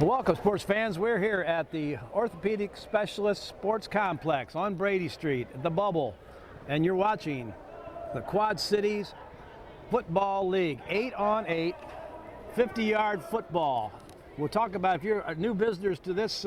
Welcome, sports fans. We're here at the Orthopedic Specialist Sports Complex on Brady Street, the Bubble, and you're watching the Quad Cities Football League, 8-on-8, 50-yard football. We'll talk about, if you're new visitors to this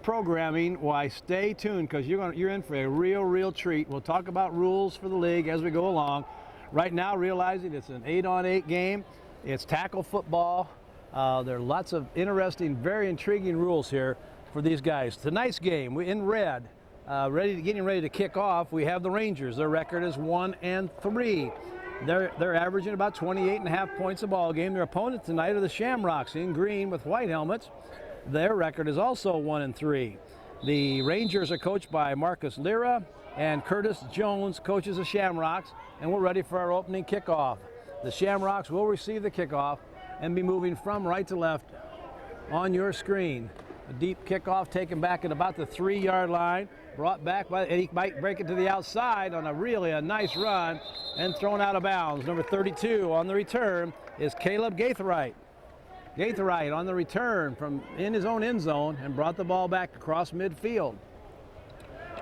programming, why stay tuned, because you're in for a real treat. We'll talk about rules for the league as we go along. Right now, realizing it's an 8-on-8 game, it's tackle football. There are lots of interesting, very intriguing rules here for these guys. Tonight's game, in red, getting ready to kick off, we have the Rangers. Their record is 1-3. They're averaging about 28.5 points a ball game. Their opponent tonight are the Shamrocks in green with white helmets. Their record is also 1-3. The Rangers are coached by Marcus Lira, and Curtis Jones coaches the Shamrocks, and we're ready for our opening kickoff. The Shamrocks will receive the kickoff and be moving from right to left on your screen. A deep kickoff taken back at about the 3-yard line, brought back by, and he might break it to the outside on a nice run and thrown out of bounds. Number 32 on the return is Caleb Gaithright. Gaithright on the return from in his own end zone and brought the ball back across midfield.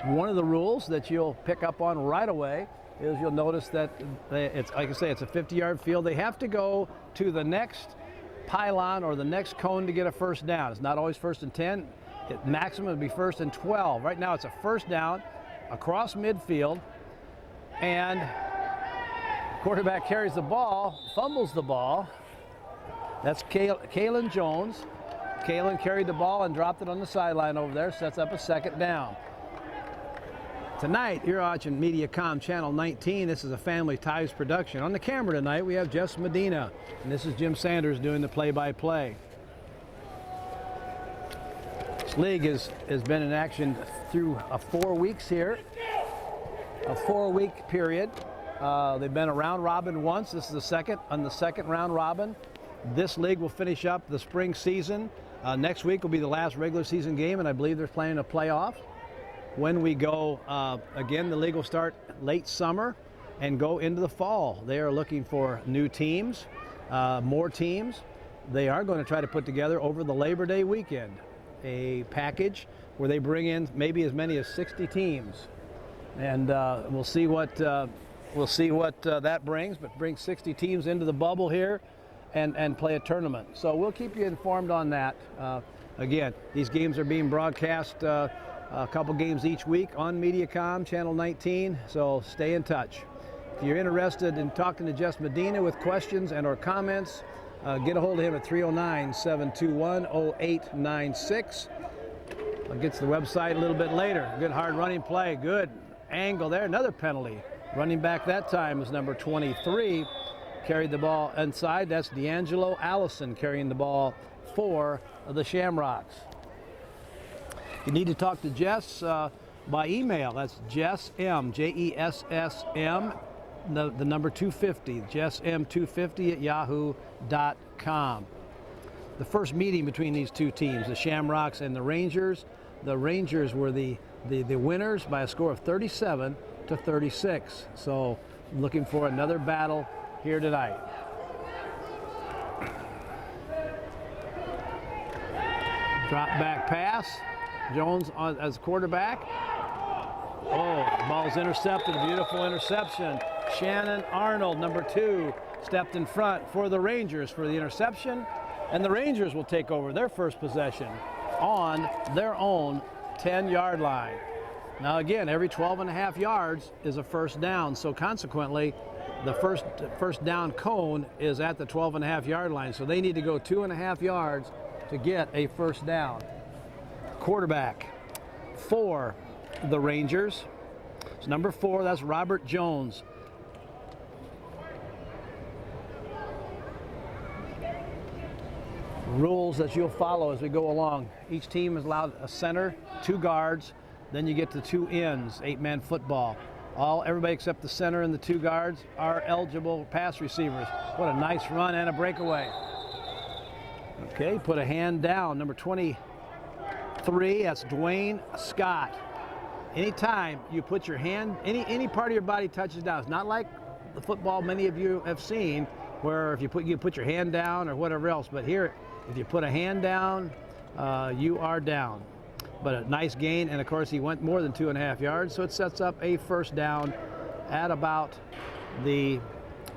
One of the rules that you'll pick up on right away is you'll notice that it's, like I say, it's a 50-yard field. They have to go to the next pylon or the next cone to get a first down. It's not always 1st and 10. Maximum would be 1st and 12. Right now it's a first down across midfield, and quarterback carries the ball, fumbles the ball. That's Kalen Jones. Kalen carried the ball and dropped it on the sideline over there, sets up a second down. Tonight, you're watching MediaCom Channel 19. This is a Family Ties production. On the camera tonight, we have Jess Medina, and this is Jim Sanders doing the play-by-play. This league has been in action through 4 weeks here, a 4-week period. They've been a round robin once. This is the second round robin. This league will finish up the spring season. Next week will be the last regular season game, and I believe they're playing a playoff. When we go, again, the league will start late summer and go into the fall. They are looking for new teams, more teams. They are going to try to put together over the Labor Day weekend a package where they bring in maybe as many as 60 teams, and we'll see what that brings. But bring 60 teams into the bubble here and play a tournament. So we'll keep you informed on that. Again, these games are being broadcast. A couple games each week on MediaCom Channel 19, so stay in touch. If you're interested in talking to Jess Medina with questions and or comments, get a hold of him at 309-721-0896. I'll get to the website a little bit later. Good hard running play, good angle there, another penalty. Running back that time is number 23, carried the ball inside. That's D'Angelo Allison carrying the ball for the Shamrocks. You need to talk to Jess by email. That's Jess M, Jessm, the number 250, jessm250 at yahoo.com. The first meeting between these two teams, the Shamrocks and the Rangers were the winners by a score of 37-36. So looking for another battle here tonight. Drop back pass. Jones as quarterback. Oh, the ball's intercepted, a beautiful interception. Shannon Arnold, number 2, stepped in front for the Rangers for the interception, and the Rangers will take over their first possession on their own 10-yard line. Now again, every 12.5 yards is a first down, so consequently, the first down cone is at the 12.5-yard line, so they need to go 2.5 yards to get a first down. Quarterback for the Rangers. It's number 4, that's Robert Jones. Rules that you'll follow as we go along. Each team is allowed a center, 2 guards, then you get to 2 ends, 8-man football. Everybody except the center and the 2 guards are eligible pass receivers. What a nice run and a breakaway. Okay, put a hand down, number 23, that's Dwayne Scott. Anytime you put your hand, any part of your body touches down, it's not like the football many of you have seen. where if you put your hand down or whatever else. But here, if you put a hand down, you are down. But a nice gain, and of course he went more than 2.5 yards, so it sets up a first down at about the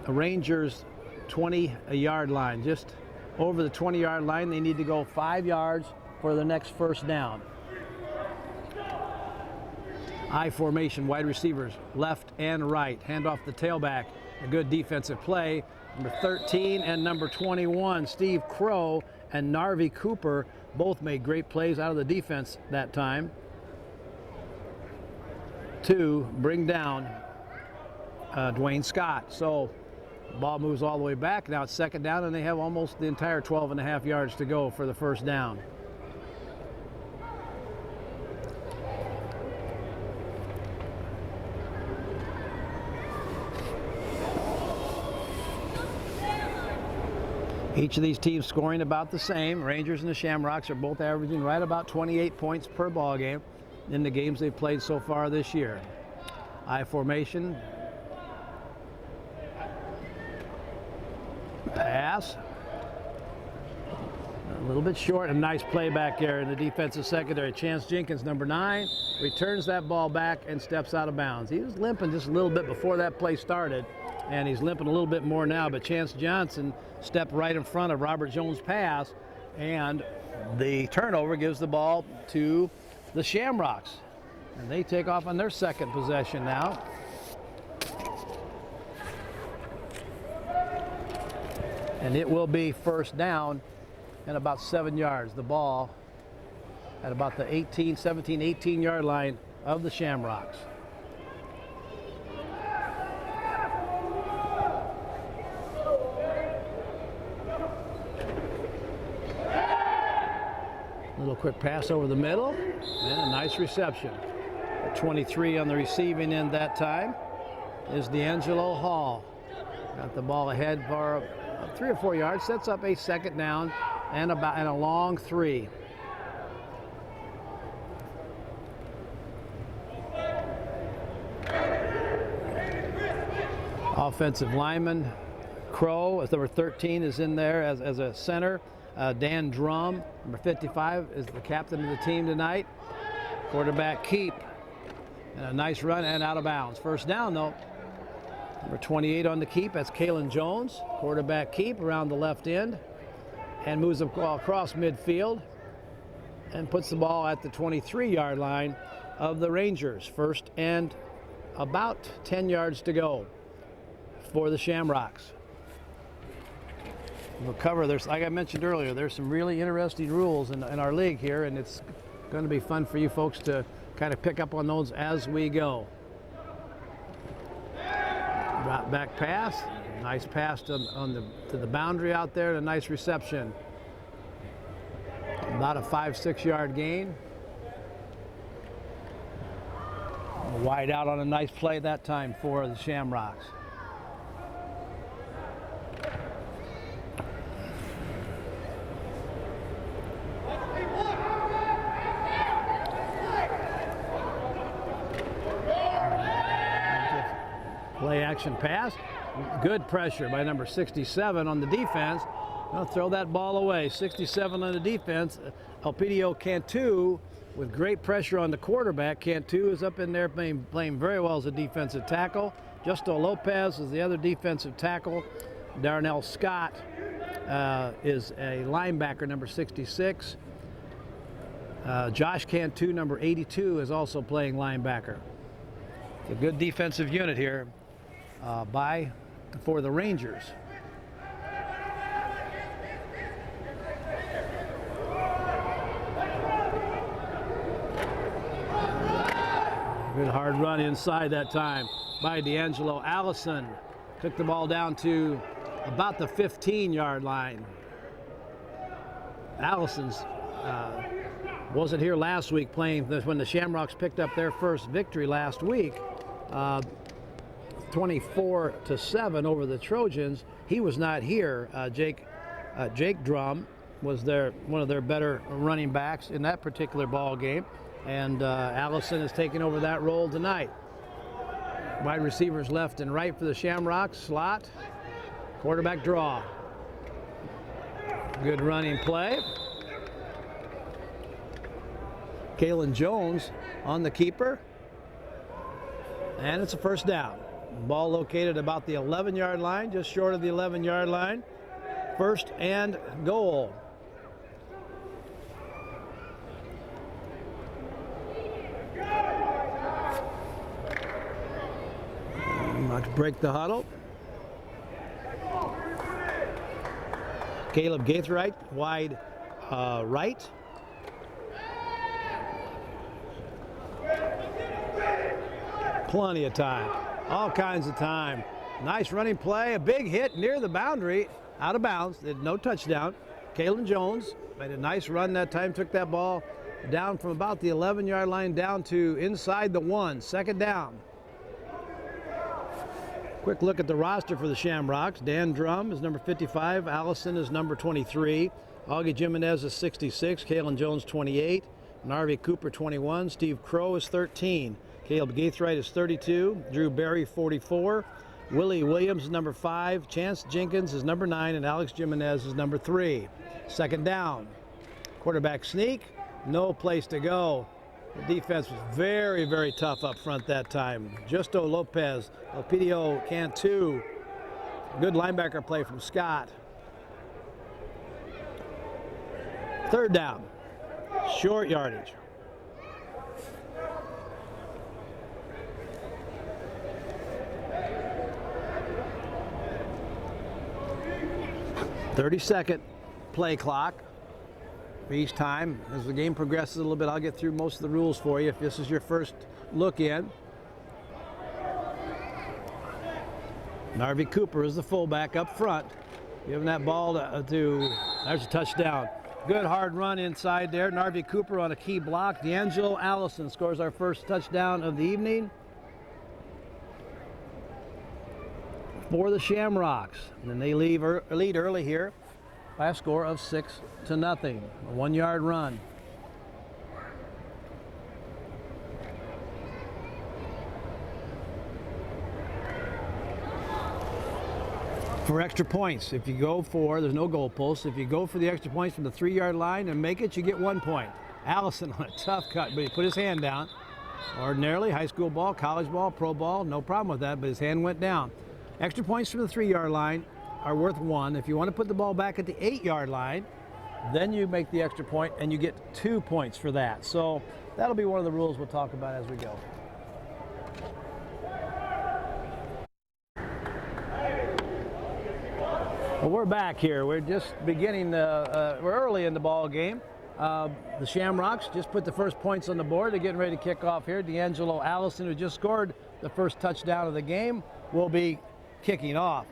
Rangers' 20-yard line. Just over the 20-yard line, they need to go 5 yards for the next first down. I formation, wide receivers, left and right. Hand off the tailback. A good defensive play. Number 13 and number 21, Steve Crow and Narvi Cooper both made great plays out of the defense that time to bring down Dwayne Scott. So the ball moves all the way back. Now it's second down, and they have almost the entire 12.5 yards to go for the first down. Each of these teams scoring about the same. Rangers and the Shamrocks are both averaging right about 28 points per ball game in the games they've played so far this year. I formation. Pass. A little bit short. A nice play back there in the defensive secondary. Chance Jenkins, number 9, returns that ball back and steps out of bounds. He was limping just a little bit before that play started, and he's limping a little bit more now, but Chance Johnson stepped right in front of Robert Jones' pass, and the turnover gives the ball to the Shamrocks. And they take off on their second possession now. And it will be first down and about 7 yards. The ball at about the 18-yard line of the Shamrocks. Little quick pass over the middle, and a nice reception. 23 on the receiving end that time is D'Angelo Hall. Got the ball ahead for 3 or 4 yards, sets up a second down and a long 3. Offensive lineman Crow, as number 13, is in there as a center. Dan Drum, number 55, is the captain of the team tonight. Quarterback keep. And a nice run and out of bounds. First down, though. Number 28 on the keep, that's Kalen Jones. Quarterback keep around the left end. And moves across midfield. And puts the ball at the 23-yard line of the Rangers. First and about 10 yards to go for the Shamrocks. We'll cover, like I mentioned earlier, there's some really interesting rules in our league here, and it's going to be fun for you folks to kind of pick up on those as we go. Drop back pass, nice pass to the boundary out there, and a nice reception. About a 5-6 yard gain. Wide out on a nice play that time for the Shamrocks. Play action pass. Good pressure by number 67 on the defense. I'll throw that ball away. 67 on the defense. Elpidio Cantu with great pressure on the quarterback. Cantu is up in there playing very well as a defensive tackle. Justo Lopez is the other defensive tackle. Darnell Scott is a linebacker, number 66. Josh Cantu, number 82, is also playing linebacker. It's a good defensive unit here for the Rangers. Good hard run inside that time by D'Angelo Allison. Took the ball down to about the 15-yard line. Allison's wasn't here last week playing when the Shamrocks picked up their first victory last week. 24-7 over the Trojans. He was not here. Jake Drum was one of their better running backs in that particular ball game, and Allison is taking over that role tonight. Wide receivers left and right for the Shamrocks. Slot, Quarterback draw. Good running play. Kalen Jones on the keeper. And it's a first down. Ball located about the 11-yard line, just short of the 11-yard line. First and goal. About to break the huddle. Caleb Gaithright, wide right. Plenty of time. All kinds of time. Nice running play. A big hit near the boundary. Out of bounds. No touchdown. Kalen Jones made a nice run that time. Took that ball down from about the 11-yard line down to inside the 1. Second down. Quick look at the roster for the Shamrocks. Dan Drum is number 55. Allison is number 23. Augie Jimenez is 66. Kalen Jones 28. Narvi Cooper 21. Steve Crow is 13. Caleb Gaithright is 32. Drew Berry 44. Willie Williams is number 5. Chance Jenkins is number 9. And Alex Jimenez is number 3. Second down. Quarterback sneak. No place to go. The defense was very, very tough up front that time. Justo Lopez, Elpidio Cantu. Good linebacker play from Scott. Third down. Short yardage. "30-second play clock. Each time, as the game progresses a little bit, I'll get through most of the rules for you if this is your first look in. Narvi Cooper is the fullback up front. Giving that ball there's a touchdown. Good hard run inside there. Narvi Cooper on a key block. D'Angelo Allison scores our first touchdown of the evening for the Shamrocks. And then they lead early here by a score of 6-0. A 1-yard run. For extra points, if you go for, there's no goalposts. If you go for the extra points from the 3-yard line and make it, you get 1 point. Allison on a tough cut, but he put his hand down. Ordinarily, high school ball, college ball, pro ball, no problem with that, but his hand went down. Extra points from the 3-yard line are worth 1. If you want to put the ball back at the 8-yard line, then you make the extra point and you get 2 points for that. So that'll be one of the rules we'll talk about as we go. Well, we're back here. We're just beginning, we're early in the ball game. The Shamrocks just put the first points on the board. They're getting ready to kick off here. D'Angelo Allison, who just scored the first touchdown of the game, will be kicking off.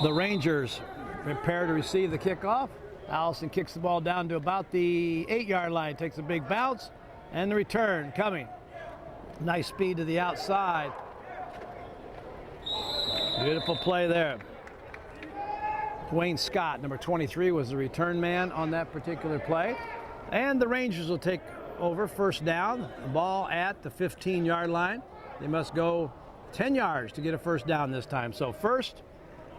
The Rangers prepare to receive the kickoff. Allison kicks the ball down to about the 8-yard line, takes a big bounce, and the return coming. Nice speed to the outside. Beautiful play there. Dwayne Scott, number 23, was the return man on that particular play. And the Rangers will take over first down. The ball at the 15-yard line. They must go 10 yards to get a first down this time. So first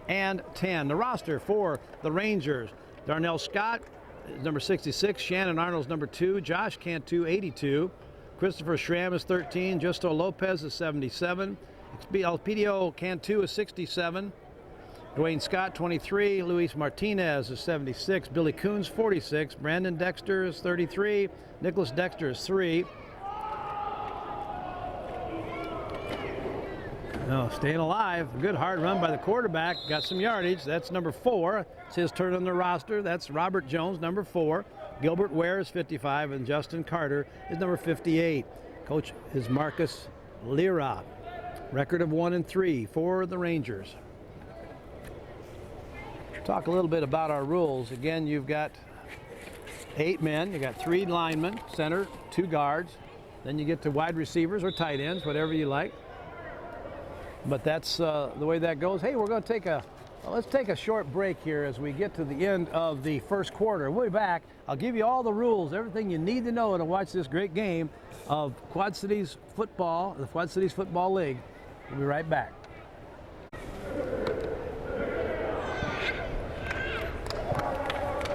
and 10. The roster for the Rangers: Darnell Scott is number 66, Shannon Arnold's number 2, Josh Cantu 82, Christopher Schramm is 13, Justo Lopez is 77, Elpidio Cantu is 67, Dwayne Scott 23, Luis Martinez is 76, Billy Coons 46, Brandon Dexter is 33, Nicholas Dexter is 3. No, staying alive. Good hard run by the quarterback. Got some yardage. That's number 4. It's his turn on the roster. That's Robert Jones, number 4. Gilbert Ware is 55, and Justin Carter is number 58. Coach is Marcus Lira. Record of 1-3 for the Rangers. Talk a little bit about our rules. Again, you've got 8 men. You got 3 linemen, center, 2 guards. Then you get to wide receivers or tight ends, whatever you like. But that's the way that goes. Hey, we're going to let's take a short break here as we get to the end of the first quarter. We'll be back. I'll give you all the rules, everything you need to know to watch this great game of Quad Cities football, the Quad Cities Football League. We'll be right back.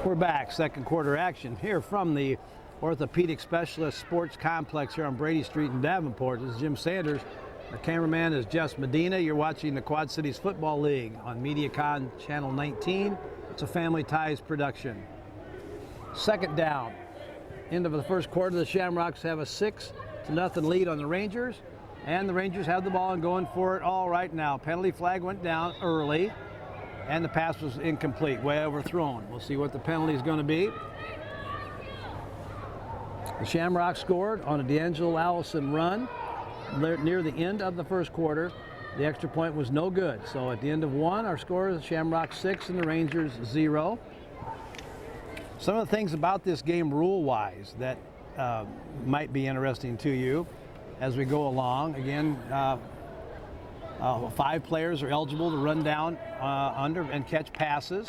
We're back, second quarter action here from the Orthopedic Specialist Sports Complex here on Brady Street in Davenport. This is Jim Sanders. Our cameraman is Jess Medina. You're watching the Quad Cities Football League on MediaCon Channel 19. It's a Family Ties production. Second down. End of the first quarter, the Shamrocks have a 6-0 lead on the Rangers, and the Rangers have the ball and going for it all right now. Penalty flag went down early, and the pass was incomplete, way overthrown. We'll see what the penalty is going to be. The Shamrocks scored on a D'Angelo Allison run near the end of the first quarter. The extra point was no good. So at the end of one, our score is Shamrocks 6 and the Rangers 0. Some of the things about this game rule-wise that might be interesting to you as we go along. Again, 5 players are eligible to run down under and catch passes.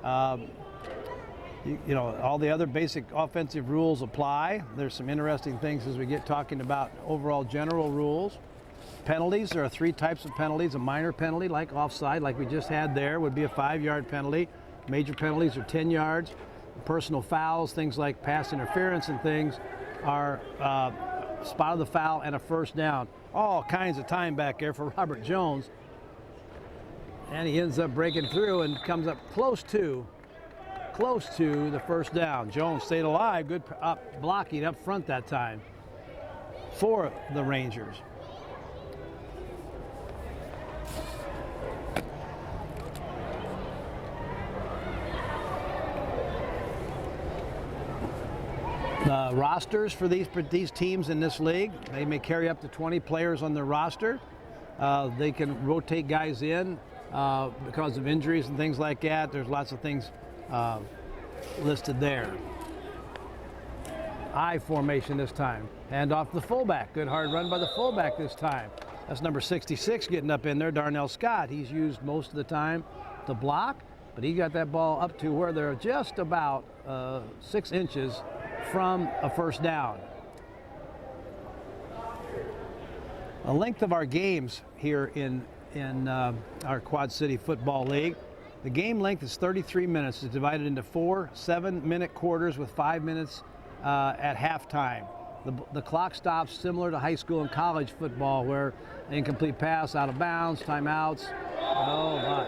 You know, all the other basic offensive rules apply. There's some interesting things as we get talking about overall general rules. Penalties, there are 3 types of penalties. A minor penalty, like offside, like we just had there, would be a 5-yard penalty. Major penalties are 10 yards. Personal fouls, things like pass interference and things, are spot of the foul and a first down. All kinds of time back there for Robert Jones. And he ends up breaking through and comes up close to the first down. Jones stayed alive, good blocking up front that time for the Rangers. The rosters for these teams in this league, they may carry up to 20 players on their roster. They can rotate guys in because of injuries and things like that. There's lots of things listed there. I formation this time. Hand off the fullback. Good hard run by the fullback this time. That's number 66 getting up in there, Darnell Scott. He's used most of the time to block, but he got that ball up to where they're just about 6 inches from a first down. The length of our games here in our Quad City Football League, the game length is 33 minutes. It's divided into 4 7-minute quarters with 5 minutes at halftime. The clock stops similar to high school and college football, where incomplete pass, out of bounds, timeouts. Oh my.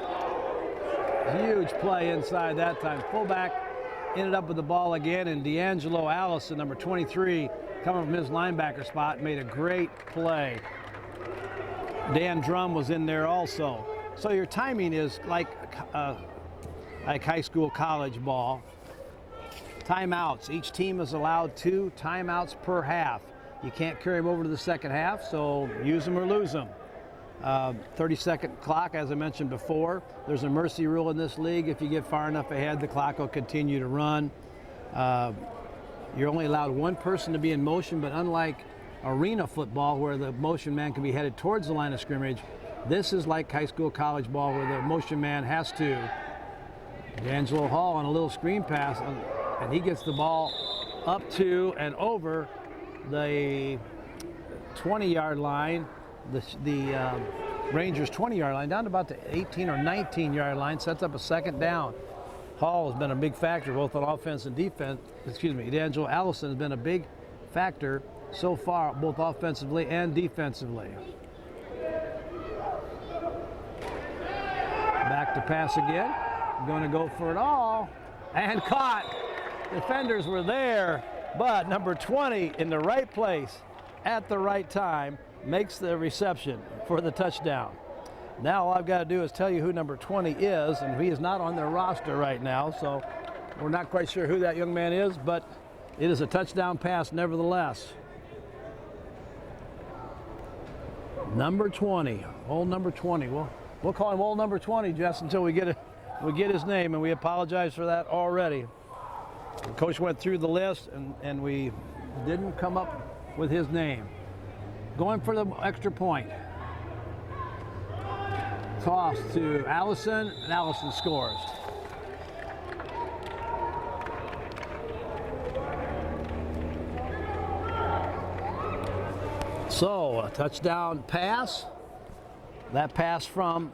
Huge play inside that time. Fullback ended up with the ball again, and D'Angelo Allison, number 23, coming from his linebacker spot, made a great play. Dan Drum was in there also. So your timing is like high school, college ball. Timeouts. Each team is allowed 2 timeouts per half. You can't carry them over to the second half, so use them or lose them. 30-second clock, as I mentioned before. There's a mercy rule in this league. If you get far enough ahead, the clock will continue to run. You're only allowed 1 person to be in motion, but unlike arena football, where the motion man can be headed towards the line of scrimmage, this is like high school, college ball, where the motion man has to. D'Angelo Hall on a little screen pass, and he gets the ball up to and over the 20-yard line. The Rangers 20-yard line, down to about the 18 or 19-yard line, sets up a second down. Hall has been a big factor both on offense and defense. D'Angelo Allison has been a big factor so far, both offensively and defensively. Back to pass again. Going to go for it all, and caught. Defenders were there, but number 20 in the right place at the right time makes the reception for the touchdown. Now all I've got to do is tell you who number 20 is, and he is not on their roster right now, so we're not quite sure who that young man is, but it is a touchdown pass nevertheless. Number 20, old number 20. We'll call him old number 20, Jess, until we get his name, and we apologize for that already. The coach went through the list, and we didn't come up with his name. Going for the extra point. Toss to Allison, and Allison scores. So, a touchdown pass. That pass from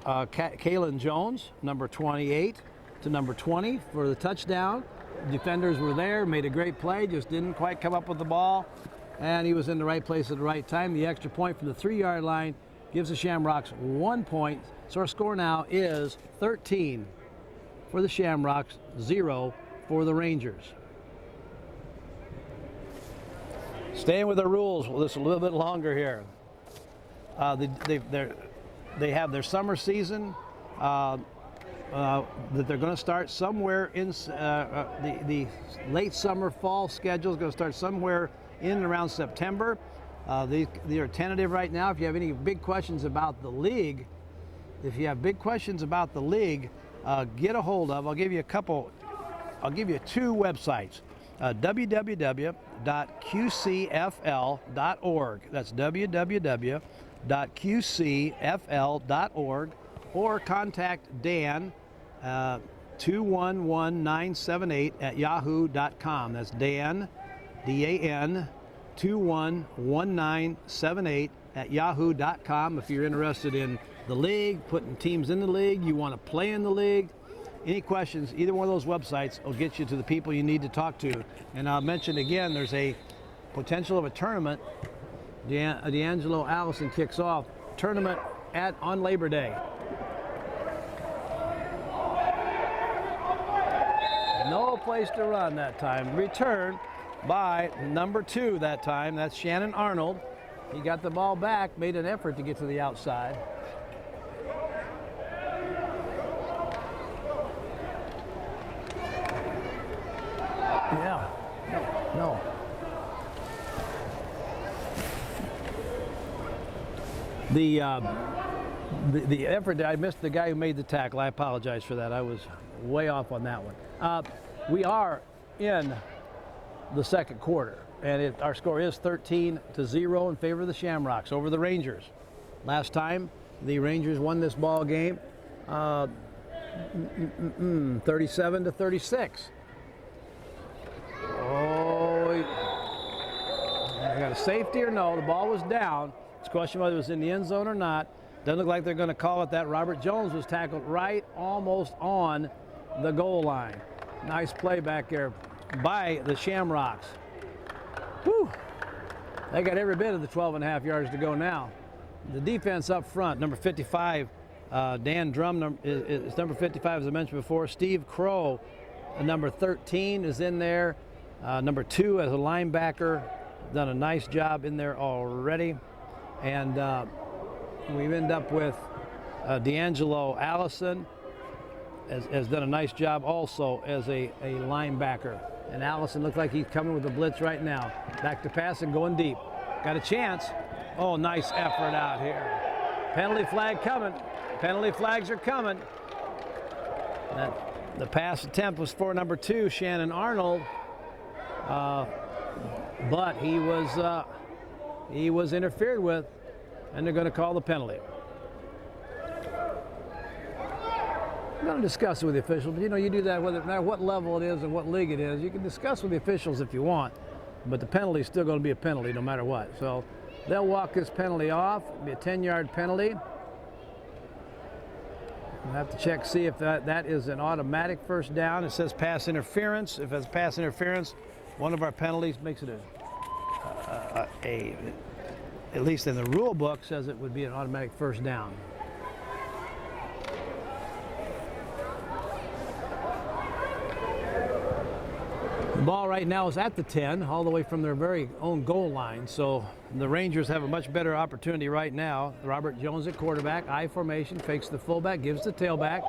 Kalen Jones, number 28, to number 20 for the touchdown. Defenders were there, made a great play, just didn't quite come up with the ball. And he was in the right place at the right time. The extra point from the 3-yard line gives the Shamrocks 1 point. So our score now is 13 for the Shamrocks, 0 for the Rangers. Staying with the rules, well, this is a little bit longer here. They have their summer season that they're going to start somewhere in the late summer fall schedule is going to start somewhere in and around September. They are tentative right now. If you have any big questions about the league, get a hold of. I'll give you two websites. www.qcfl.org. That's www.qcfl.org, or contact Dan 211978 at yahoo.com. That's Dan, D-A-N 211978 at yahoo.com. If you're interested in the league, putting teams in the league, you want to play in the league, any questions, either one of those websites will get you to the people you need to talk to. And I'll mention again, there's a potential of a tournament. D'Angelo Allison kicks off tournament on Labor Day. No place to run that time. Return by number 2 that time. That's Shannon Arnold. He got the ball back, made an effort to get to the outside. Yeah, no. The effort, I missed the guy who made the tackle. I apologize for that. I was way off on that one. We are in the second quarter, and our score is 13-0 in favor of the Shamrocks over the Rangers. Last time the Rangers won this ball game 37-36. Oh, I got a safety or no? The ball was down. It's a question whether it was in the end zone or not. Doesn't look like they're going to call it that. Robert Jones was tackled right almost on the goal line. Nice play back there by the Shamrocks. Whew. They got every bit of the 12.5 yards to go now. The defense up front, number 55, Dan Drum is number 55, as I mentioned before. Steve Crow, number 13, is in there. Number 2 as a linebacker, done a nice job in there already. And we end up with D'Angelo Allison has done a nice job also as a linebacker. And Allison looks like he's coming with the blitz right now. Back to pass and going deep. Got a chance. Oh, nice effort out here. Penalty flag coming. Penalty flags are coming. The pass attempt was for number 2, Shannon Arnold. But he was interfered with, and they're going to call the penalty. I'm going to discuss it with the officials, but you do that no matter what level it is and what league it is. You can discuss with the officials if you want, but the penalty is still going to be a penalty no matter what. So they'll walk this penalty off. It'll be a 10-yard penalty. We'll have to check, see if that is an automatic first down. It says pass interference. If it's pass interference, one of our penalties makes it at least in the rule book, says it would be an automatic first down. The ball right now is at the 10, all the way from their very own goal line. So the Rangers have a much better opportunity right now. Robert Jones at quarterback, I formation, fakes the fullback, gives the tailback,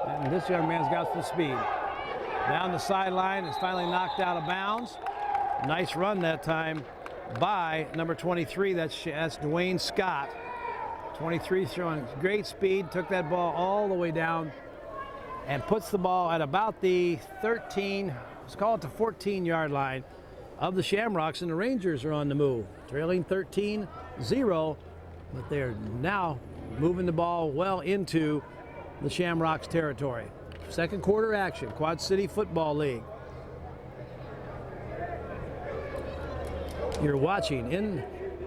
and this young man's got some speed. Down the sideline, is finally knocked out of bounds. Nice run that time by number 23, that's Dwayne Scott. 23 showing great speed, took that ball all the way down and puts the ball at about the 13, let's call it the 14-yard line of the Shamrocks, and the Rangers are on the move, trailing 13-0, but they're now moving the ball well into the Shamrocks territory. Second quarter action, Quad City Football League. You're watching in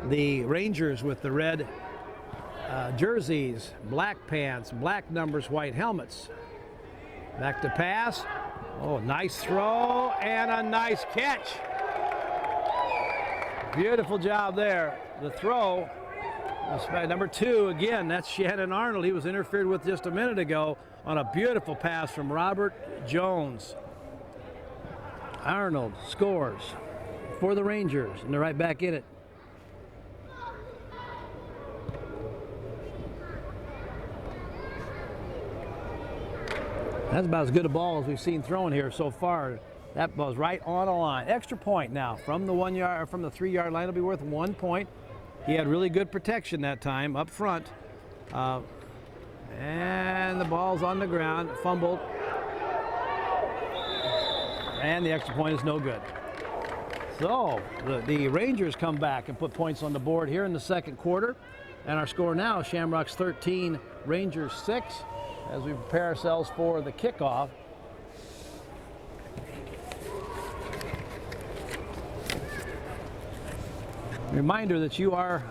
the Rangers with the red jerseys, black pants, black numbers, white helmets. Back to pass. Oh, nice throw and a nice catch. Beautiful job there. The throw was by number 2. Again, that's Shannon Arnold. He was interfered with just a minute ago on a beautiful pass from Robert Jones. Arnold scores for the Rangers, and they're right back in it. That's about as good a ball as we've seen thrown here so far. That ball's right on the line. Extra point now from the 1 yard, from the 3 yard line. It'll be worth 1 point. He had really good protection that time up front. And the ball's on the ground, fumbled. And the extra point is no good. So the Rangers come back and put points on the board here in the second quarter. And our score now, Shamrocks 13, Rangers 6, as we prepare ourselves for the kickoff. Reminder that you are,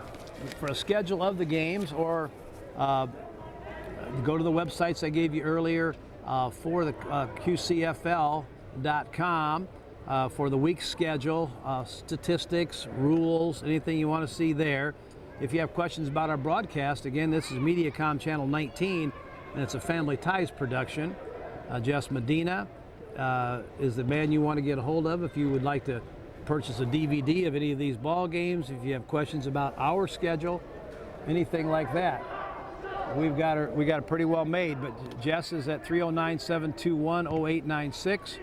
for a schedule of the games, or go to the websites I gave you earlier for the QCFL.com for the week's schedule, statistics, rules, anything you want to see there. If you have questions about our broadcast, again, this is Mediacom Channel 19, and it's a Family Ties production. Jess Medina is the man you want to get a hold of if you would like to purchase a DVD of any of these ball games. If you have questions about our schedule, anything like that, we got it pretty well made. But Jess is at 309-721-0896,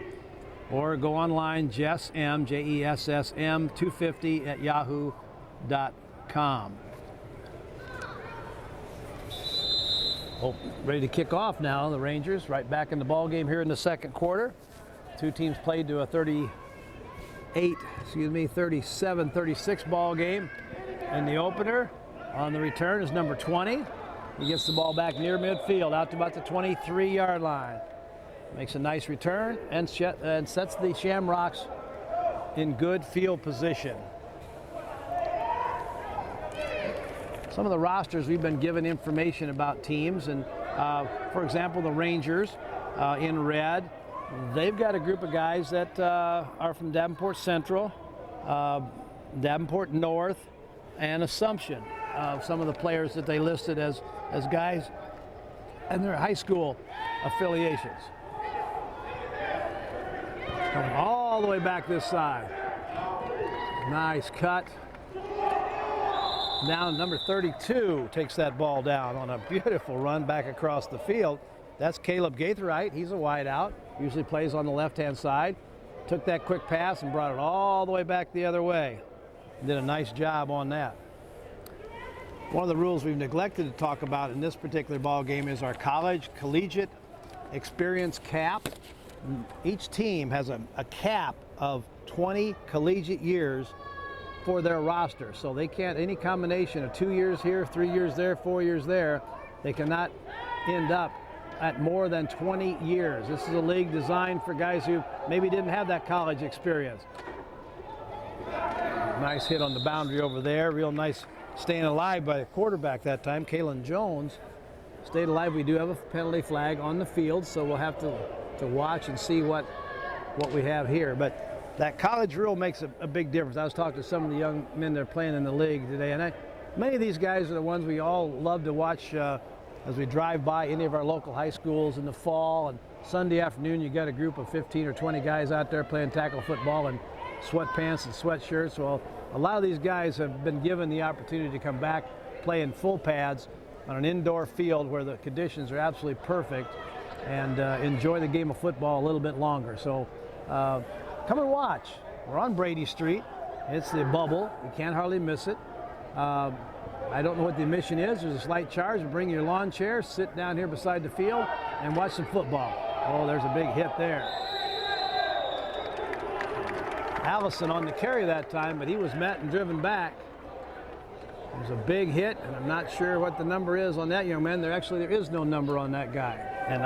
or go online, Jessm, Jessm 250 at yahoo.com. Oh, ready to kick off now. The Rangers right back in the ball game here in the second quarter. Two teams played to a 37-36 ball game. And the opener on the return is number 20. He gets the ball back near midfield, out to about the 23-yard line. Makes a nice return and sets the Shamrocks in good field position. Some of the rosters, we've been given information about teams, and for example, the Rangers in red, they've got a group of guys that are from Davenport Central, Davenport North, and Assumption. Some of the players that they listed as guys and their high school affiliations. Coming all the way back this side. Nice cut. Now number 32 takes that ball down on a beautiful run back across the field. That's Caleb Gaitherite. He's a wide out. Usually plays on the left-hand side. Took that quick pass and brought it all the way back the other way. Did a nice job on that. One of the rules we've neglected to talk about in this particular ball game is our collegiate experience cap. Each team has a cap of 20 collegiate years for their roster. So they can't, any combination of 2 years here, 3 years there, 4 years there, they cannot end up at more than 20 years. This is a league designed for guys who maybe didn't have that college experience. Nice hit on the boundary over there. Real nice staying alive by the quarterback that time, Kalen Jones. Stayed alive. We do have a penalty flag on the field, so we'll have to watch and see what we have here. But that college rule makes a big difference. I was talking to some of the young men that are playing in the league today, and many of these guys are the ones we all love to watch as we drive by any of our local high schools in the fall. And Sunday afternoon, you got a group of 15 or 20 guys out there playing tackle football in sweatpants and sweatshirts. Well, a lot of these guys have been given the opportunity to come back, play in full pads on an indoor field where the conditions are absolutely perfect, and enjoy the game of football a little bit longer. So come and watch. We're on Brady Street. It's the bubble. You can't hardly miss it. I don't know what the admission is. There's a slight charge. Bring your lawn chair, sit down here beside the field, and watch some football. Oh, there's a big hit there. Allison on the carry that time, but he was met and driven back. There's a big hit, and I'm not sure what the number is on that young man. There is no number on that guy. And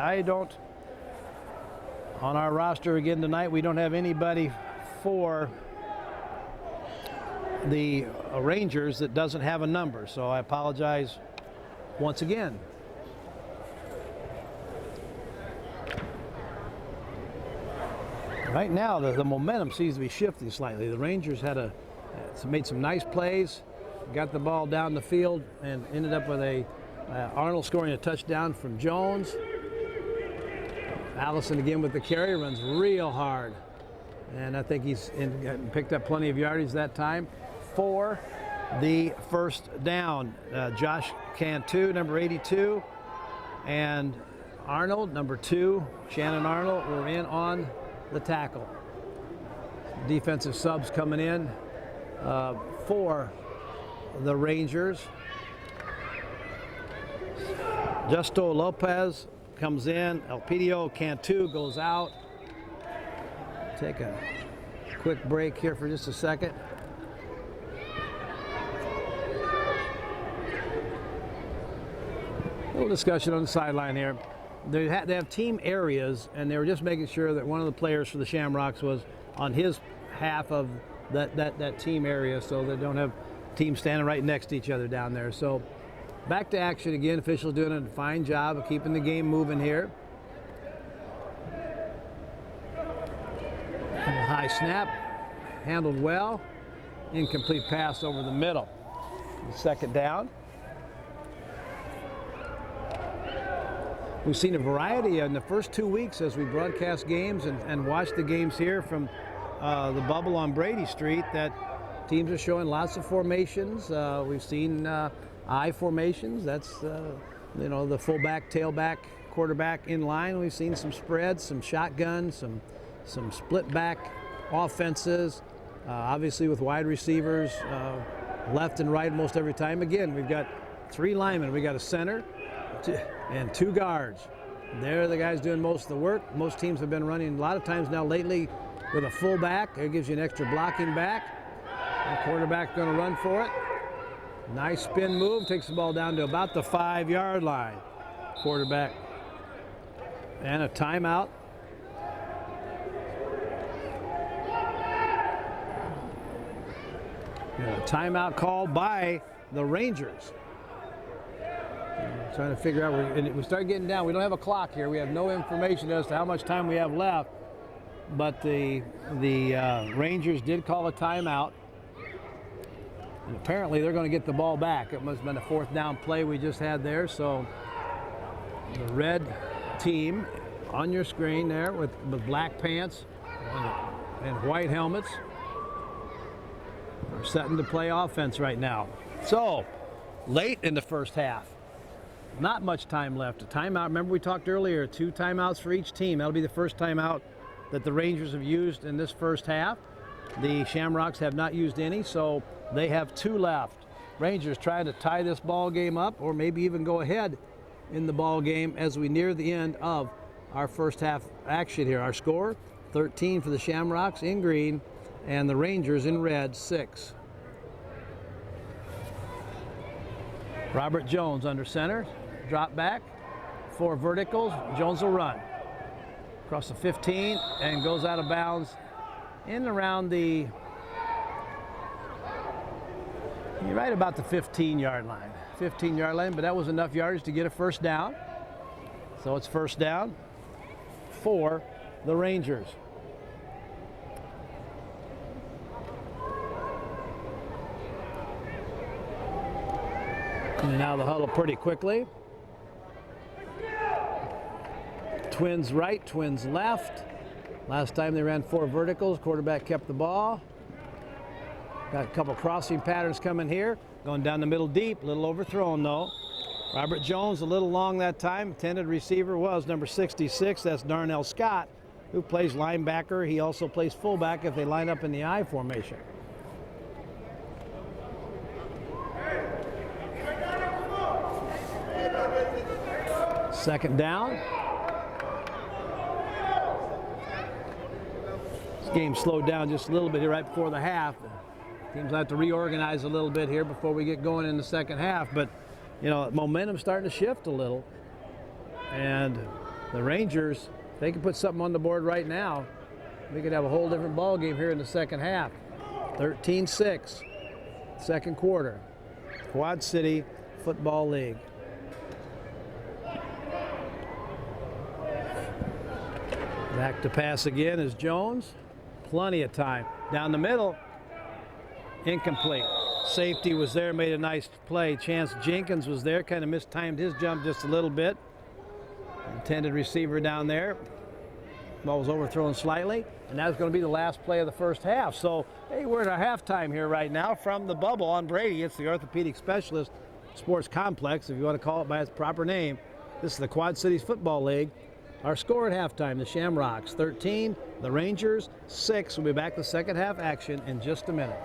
on our roster again tonight, we don't have anybody for the Rangers that doesn't have a number. So I apologize once again. Right now, the momentum seems to be shifting slightly. The Rangers made some nice plays, got the ball down the field, and ended up with Arnold scoring a touchdown from Jones. Allison again with the carry, runs real hard. And I think he's picked up plenty of yardage that time for the first down. Josh Cantu, number 82, and Arnold, number 2, Shannon Arnold, were in on the tackle. Defensive subs coming in for the Rangers. Justo Lopez comes in. Elpidio Cantu goes out. Take a quick break here for just a second. A little discussion on the sideline here. They have team areas, and they were just making sure that one of the players for the Shamrocks was on his half of that team area, so they don't have teams standing right next to each other down there. So back to action again. Officials doing a fine job of keeping the game moving here. High snap, handled well. Incomplete pass over the middle. Second down. We've seen a variety in the first 2 weeks as we broadcast games and watch the games here from the bubble on Brady Street, that teams are showing lots of formations. We've seen I formations. That's the fullback, tailback, quarterback in line. We've seen some spreads, some shotguns, some split back offenses. Obviously with wide receivers left and right most every time. Again, we've got 3 linemen. We got a center and 2 guards. They're the guys doing most of the work. Most teams have been running a lot of times now lately with a fullback. It gives you an extra blocking back. The quarterback's going to run for it. Nice spin move, takes the ball down to about the 5-yard line. Quarterback. And a timeout. And a timeout called by the Rangers. Trying to figure out, and we start getting down. We don't have a clock here. We have no information as to how much time we have left. But the Rangers did call a timeout. And apparently they're going to get the ball back. It must have been a 4th down play we just had there. So the red team on your screen there with black pants and white helmets are setting to play offense right now. So late in the first half. Not much time left. A timeout. Remember we talked earlier, 2 timeouts for each team. That'll be the first timeout that the Rangers have used in this first half. The Shamrocks have not used any, so they have 2 left. Rangers trying to tie this ball game up, or maybe even go ahead in the ball game as we near the end of our first half action here. Our score, 13 for the Shamrocks in green, and the Rangers in red, 6. Robert Jones under center. Drop back, 4 verticals. Jones will run across the 15 and goes out of bounds in around right about the 15-yard line. 15-yard line, but that was enough yardage to get a first down. So it's first down for the Rangers. And now the huddle pretty quickly. Twins right, twins left. Last time they ran 4 verticals. Quarterback kept the ball. Got a couple crossing patterns coming here. Going down the middle deep, a little overthrown though. Robert Jones a little long that time. Intended receiver was number 66. That's Darnell Scott, who plays linebacker. He also plays fullback if they line up in the I formation. Second down. This game slowed down just a little bit here right before the half. Teams have to reorganize a little bit here before we get going in the second half. But, momentum's starting to shift a little. And the Rangers, if they can put something on the board right now, we could have a whole different ball game here in the second half. 13-6, second quarter. Quad City Football League. Back to pass again is Jones. Plenty of time. Down the middle. Incomplete. Safety was there, made a nice play. Chance Jenkins was there, kind of mistimed his jump just a little bit. Intended receiver down there. Ball was overthrown slightly, and that's going to be the last play of the first half. So, hey, we're at our halftime here right now from the Bubble on Brady. It's the Orthopedic Specialist Sports Complex, if you want to call it by its proper name. This is the Quad Cities Football League. Our score at halftime, the Shamrocks 13, the Rangers 6. We'll be back to second half action in just a minute.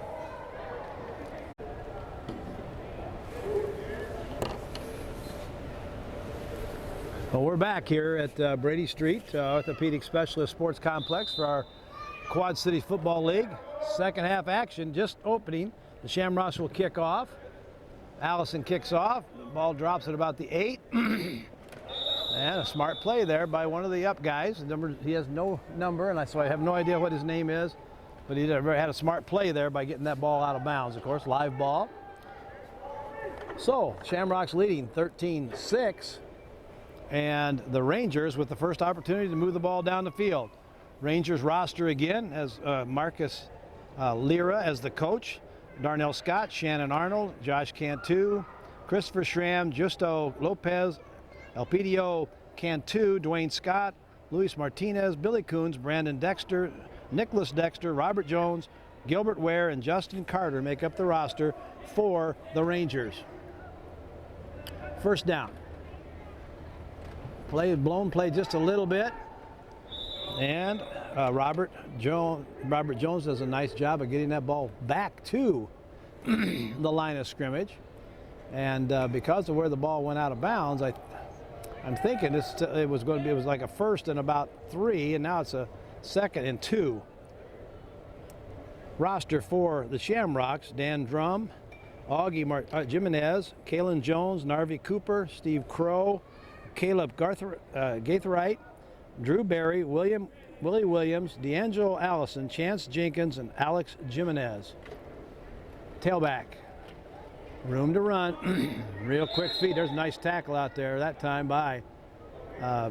Well, we're back here at Brady Street, Orthopedic Specialist Sports Complex for our Quad Cities Football League. Second half action just opening. The Shamrocks will kick off. Allison kicks off. The ball drops at about the 8. And a smart play there by one of the up guys. He has no number, and so I have no idea what his name is. But he had a smart play there by getting that ball out of bounds. Of course, live ball. So, Shamrocks leading 13-6. And the Rangers with the first opportunity to move the ball down the field. Rangers roster again as Marcus Lira as the coach, Darnell Scott, Shannon Arnold, Josh Cantu, Christopher Schramm, Justo Lopez, Elpidio Cantu, Dwayne Scott, Luis Martinez, Billy Coons, Brandon Dexter, Nicholas Dexter, Robert Jones, Gilbert Ware, and Justin Carter make up the roster for the Rangers. First down. Play just a little bit, and Robert Jones does a nice job of getting that ball back to the line of scrimmage, and because of where the ball went out of bounds, I'm thinking it was like a first and about 3, and now it's a second and 2. Roster for the Shamrocks: Dan Drum, Augie Jimenez, Kalen Jones, Narvi Cooper, Steve Crow, Caleb Gaitherite, Drew Berry, Willie Williams, D'Angelo Allison, Chance Jenkins, and Alex Jimenez. Tailback. Room to run. Real quick feet. There's a nice tackle out there that time by, I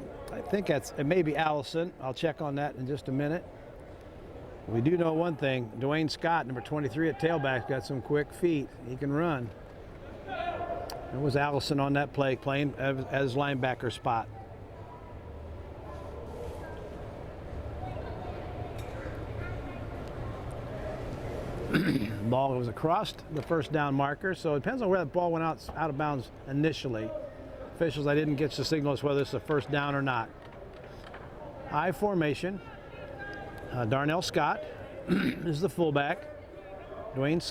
think it may be Allison. I'll check on that in just a minute. We do know one thing. Dwayne Scott, number 23 at tailback, got some quick feet. He can run. It was Allison on that play, playing as linebacker spot. Ball was across the first down marker, so it depends on where the ball went out of bounds initially. Officials, I didn't get the signal as whether it's a first down or not. I formation. Darnell Scott is the fullback. Dwayne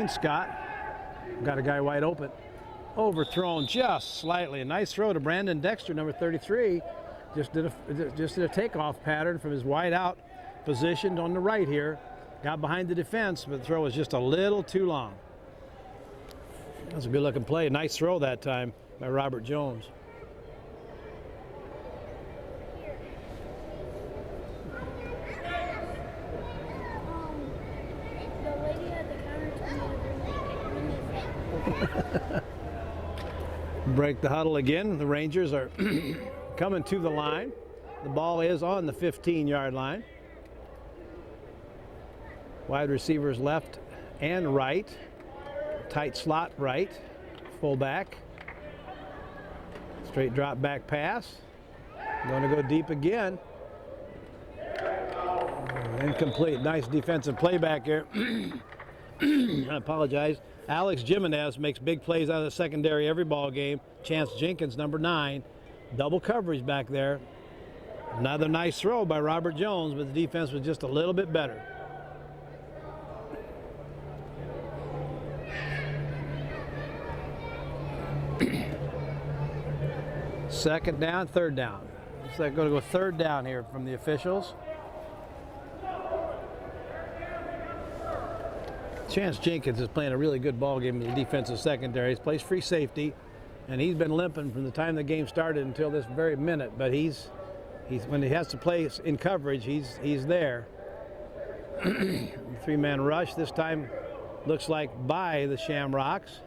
Scott got a guy wide open. Overthrown just slightly. A nice throw to Brandon Dexter, number 33. Just did a takeoff pattern from his wide out position on the right here. Got behind the defense, but the throw was just a little too long. That was a good looking play. Nice throw that time by Robert Jones. Break the huddle again. The Rangers are coming to the line. The ball is on the 15-yard line. Wide receivers left and right. Tight slot right. Fullback. Straight drop back pass. Going to go deep again. Incomplete. Nice defensive play back here. I apologize. Alex Jimenez makes big plays out of the secondary every ball game. Chance Jenkins, number 9. Double coverage back there. Another nice throw by Robert Jones, but the defense was just a little bit better. Second down, third down. Looks like going to go third down here from the officials. Chance Jenkins is playing a really good ball game in the defensive secondary. He plays free safety, and he's been limping from the time the game started until this very minute. But he's when he has to play in coverage, he's there. Three-man rush this time looks like by the Shamrocks.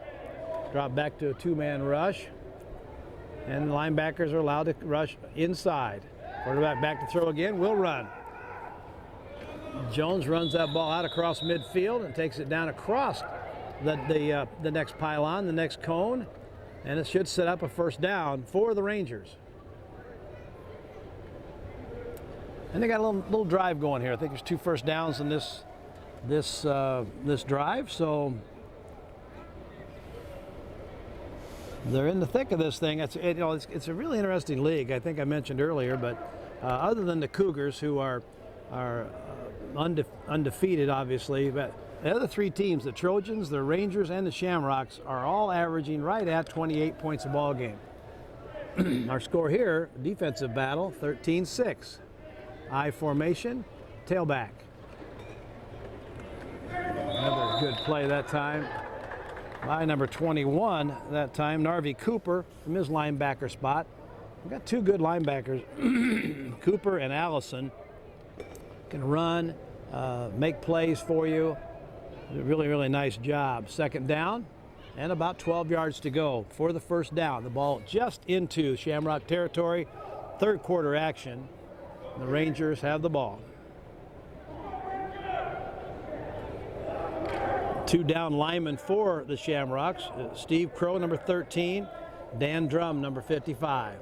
Drop back to a two-man rush, and the linebackers are allowed to rush inside Quarterback back to throw again, will run. Jones runs that ball out across midfield and takes it down across the next pylon, the next cone, and it should set up a first down for the Rangers. And they got a little drive going here. I think there's 2 first downs in this drive, so they're in the thick of this thing. It's a really interesting league. I think I mentioned earlier, but other than the Cougars, who are undefeated, obviously, but the other 3 teams, the Trojans, the Rangers, and the Shamrocks, are all averaging right at 28 points a ball game. Our score here, defensive battle, 13-6. I formation, tailback. Another good play that time by number 21 that time, Narvey Cooper, from his linebacker spot. We've got 2 good linebackers, Cooper and Allison. Can run, make plays for you. Really, really nice job. Second down and about 12 yards to go for the first down. The ball just into Shamrock territory. Third quarter action. The Rangers have the ball. 2 down linemen for the Shamrocks. Steve Crow, number 13. Dan Drum, number 55.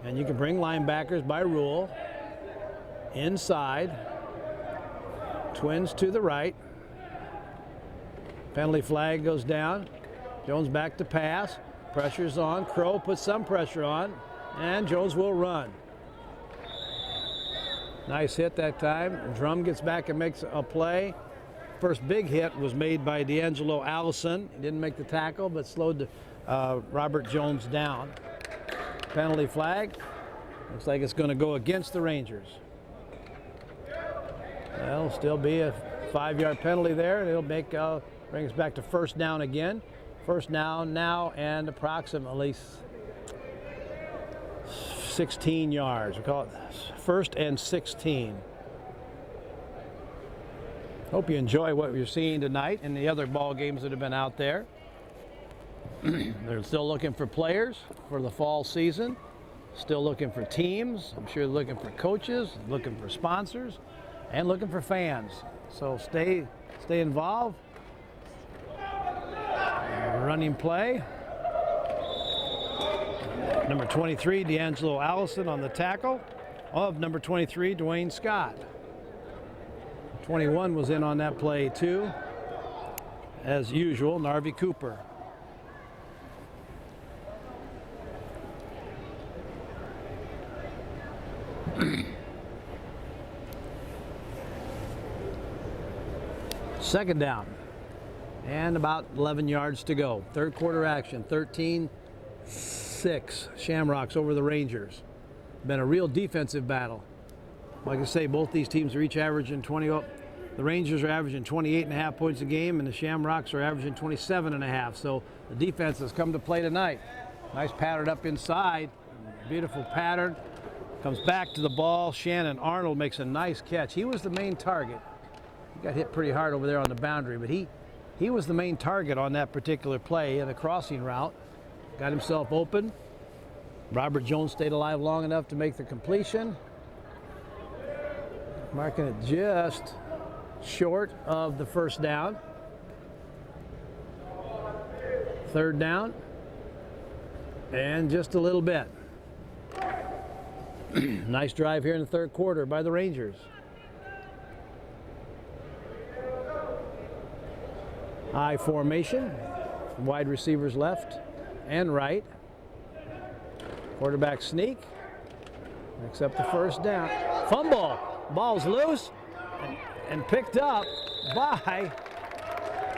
And you can bring linebackers by rule. Inside. Twins to the right. Penalty flag goes down. Jones back to pass. Pressure's on. Crow puts some pressure on. And Jones will run. Nice hit that time. Drum gets back and makes a play. First big hit was made by D'Angelo Allison. He didn't make the tackle, but slowed Robert Jones down. Penalty flag. Looks like it's going to go against the Rangers. That'll still be a 5-yard penalty there, and it'll bring us back to first down again. First down now and approximately 16 yards. We call it first and 16. Hope you enjoy what you're seeing tonight and the other ball games that have been out there. They're still looking for players for the fall season. Still looking for teams. I'm sure they're looking for coaches, looking for sponsors, and looking for fans. So stay involved. Running play. Number 23, D'Angelo Allison on the tackle of number 23, Dwayne Scott. 21 was in on that play too. As usual, Narvey Cooper. Second down and about 11 yards to go. Third quarter action, 13-6. Shamrocks over the Rangers. Been a real defensive battle. Like I say, both these teams are each averaging 20. The Rangers are averaging 28.5 points a game, and the Shamrocks are averaging 27.5. So the defense has come to play tonight. Nice pattern up inside. Beautiful pattern. Comes back to the ball. Shannon Arnold makes a nice catch. He was the main target. He got hit pretty hard over there on the boundary, but he was the main target on that particular play in the crossing route. Got himself open. Robert Jones stayed alive long enough to make the completion. Marking it just short of the first down. Third down. And just a little bit. Nice drive here in the third quarter by the Rangers. I formation. Wide receivers left and right. Quarterback sneak. Picks up the first down. Fumble. Ball's loose and picked up by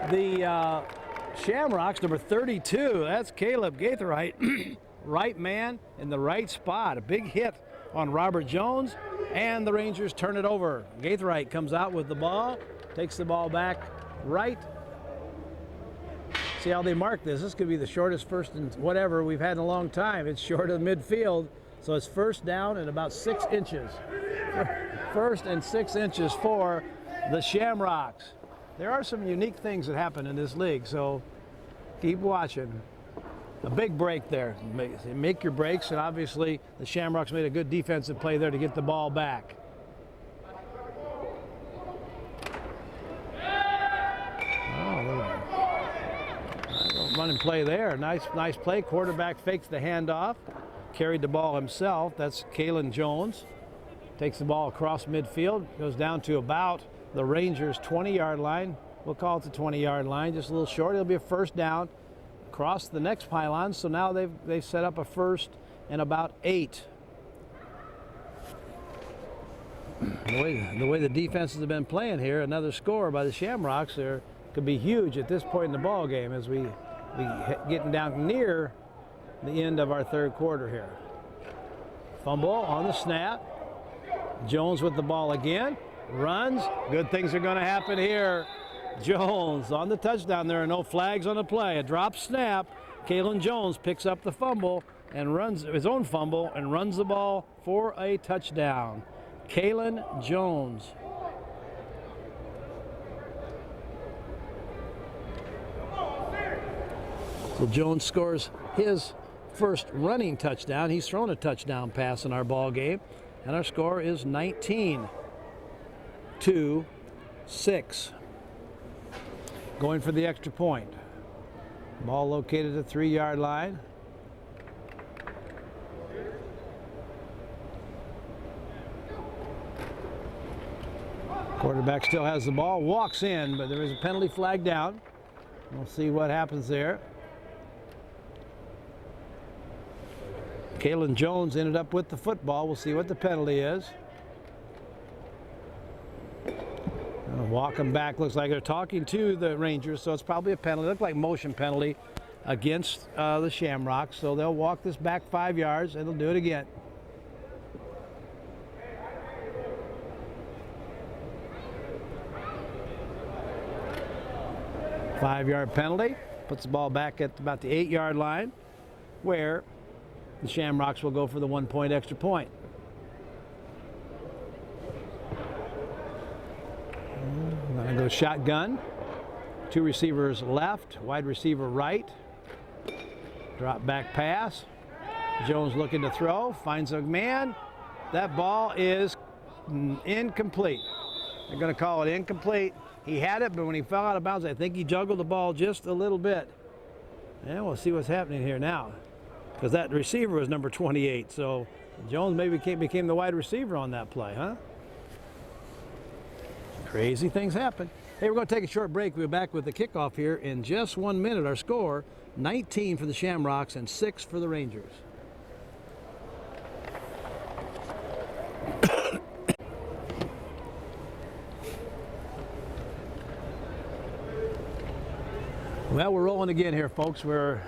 the Shamrocks, number 32. That's Caleb Gaitherite. Right man in the right spot. A big hit on Robert Jones, and the Rangers turn it over. Gaitherite comes out with the ball, takes the ball back right. See how they mark this. This could be the shortest first and whatever we've had in a long time. It's short of midfield, so it's first down and about 6 inches. First and 6 inches for the Shamrocks. There are some unique things that happen in this league, so keep watching. A big break there. Make your breaks, and obviously the Shamrocks made a good defensive play there to get the ball back. Running play there. Nice play. Quarterback fakes the handoff. Carried the ball himself. That's Kalen Jones. Takes the ball across midfield. Goes down to about the Rangers' 20-yard line. We'll call it the 20-yard line. Just a little short. It'll be a first down. Across the next pylon. So now they've set up a first and about 8. The way the defenses have been playing here, another score by the Shamrocks there could be huge at this point in the ball game as we getting down near the end of our third quarter here. Fumble on the snap. Jones with the ball again. Runs. Good things are going to happen here. Jones on the touchdown. There are no flags on the play. A drop snap. Kalen Jones picks up the fumble and runs his own fumble and runs the ball for a touchdown. Kalen Jones. So Jones scores his first running touchdown. He's thrown a touchdown pass in our ball game, and our score is 19-6. Going for the extra point. Ball located at the 3-yard line. Quarterback still has the ball, walks in, but there is a penalty flag down. We'll see what happens there. Kalen Jones ended up with the football. We'll see what the penalty is. Walking back, looks like they're talking to the Rangers, so it's probably a penalty. Looked like motion penalty against the Shamrocks, so they'll walk this back 5 yards and they'll do it again. Five-yard penalty, puts the ball back at about the 8-yard line, where the Shamrocks will go for the 1-point extra point. Gonna go shotgun. 2 receivers left, wide receiver right. Drop back pass. Jones looking to throw, finds a man. That ball is incomplete. They're gonna call it incomplete. He had it, but when he fell out of bounds, I think he juggled the ball just a little bit. And we'll see what's happening here now, because that receiver was number 28. So Jones maybe became the wide receiver on that play, huh? Crazy things happen. Hey, we're going to take a short break. We'll be back with the kickoff here in just 1 minute. Our score, 19 for the Shamrocks and 6 for the Rangers. Well, we're rolling again here, folks. We're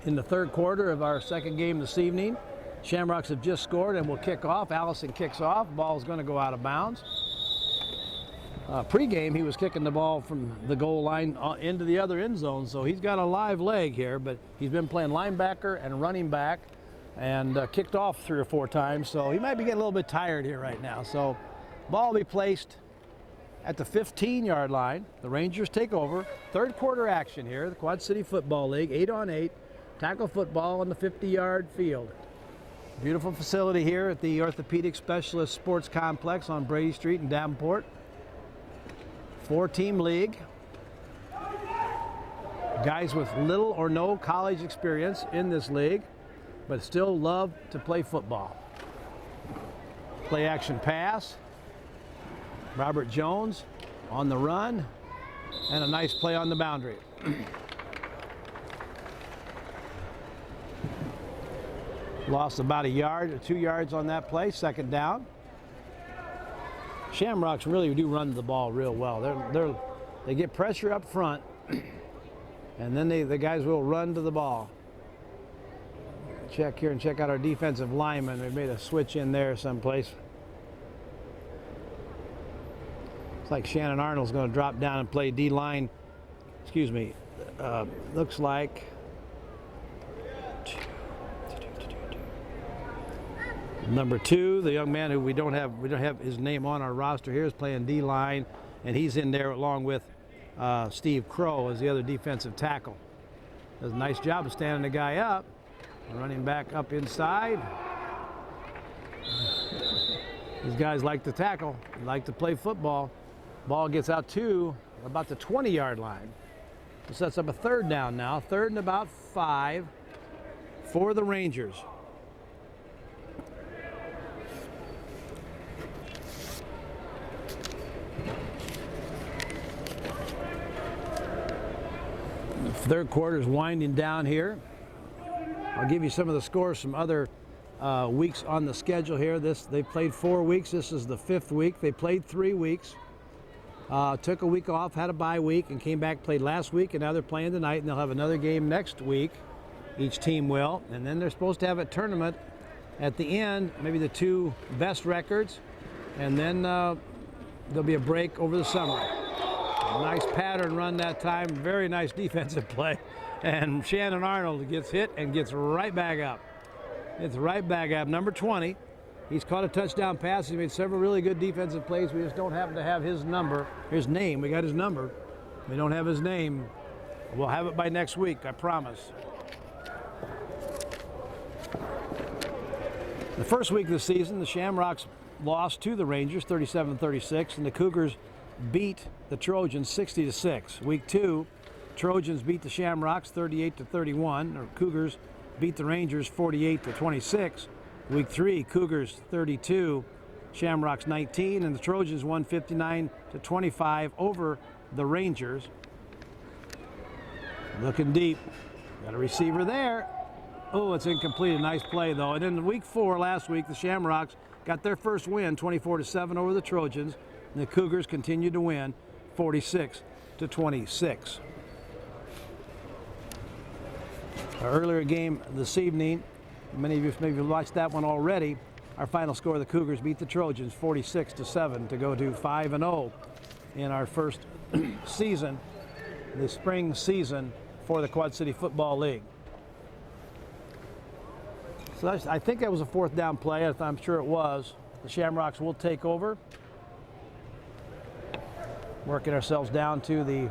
in the third quarter of our second game this evening. Shamrocks have just scored and will kick off. Allison kicks off. Ball is going to go out of bounds. Pre-game, he was kicking the ball from the goal line into the other end zone, so he's got a live leg here, but he's been playing linebacker and running back and kicked off 3 or 4 times, so he might be getting a little bit tired here right now. So ball will be placed at the 15-yard line. The Rangers take over. Third quarter action here, the Quad City Football League, 8-on-8, tackle football on the 50-yard field. Beautiful facility here at the Orthopedic Specialist Sports Complex on Brady Street in Davenport. 4-team league. Guys with little or no college experience in this league, but still love to play football. Play action pass. Robert Jones on the run, and a nice play on the boundary. Lost about a yard or 2 yards on that play, second down. Shamrocks really do run the ball real well. They get pressure up front, and then the guys will run to the ball. Check here and check out our defensive linemen. They made a switch in there someplace. It's like Shannon Arnold's going to drop down and play D-line. Excuse me. Looks like number 2, the young man who we don't have his name on our roster here, is playing D-line, and he's in there along with Steve Crow as the other defensive tackle. Does a nice job of standing the guy up. Running back up inside. These guys like to tackle, like to play football. Ball gets out to about the 20-yard line. It sets up a third down now. Third and about 5 for the Rangers. The third quarter is winding down here. I'll give you some of the scores from other weeks on the schedule here. They played 4 weeks. This is the 5th week. They played 3 weeks. Took a week off, had a bye week, and came back, played last week, and now they're playing tonight, and they'll have another game next week. Each team will. And then they're supposed to have a tournament at the end, maybe the 2 best records, and then there'll be a break over the summer. A nice pattern run that time. Very nice defensive play. And Shannon Arnold gets hit and gets right back up. It's right back up. Number 20. He's caught a touchdown pass. He made several really good defensive plays. We just don't happen to have his number, his name. We got his number. We don't have his name. We'll have it by next week, I promise. The first week of the season, the Shamrocks lost to the Rangers 37-36, and the Cougars beat the Trojans 60-6. Week 2, Trojans beat the Shamrocks 38-31, or Cougars beat the Rangers 48-26. Week 3, Cougars 32, Shamrocks 19, and the Trojans won 59-25 over the Rangers. Looking deep, got a receiver there. Oh, it's incomplete. A nice play though. And then week 4 last week, the Shamrocks got their first win, 24-7 over the Trojans. And the Cougars continued to win, 46-26. Our earlier game this evening, many of you maybe watched that one already. Our final score: the Cougars beat the Trojans 46-7 to go to 5-0 in our first season, the spring season for the Quad City Football League. So I think that was a 4th down play. I'm sure it was. The Shamrocks will take over. Working ourselves down to the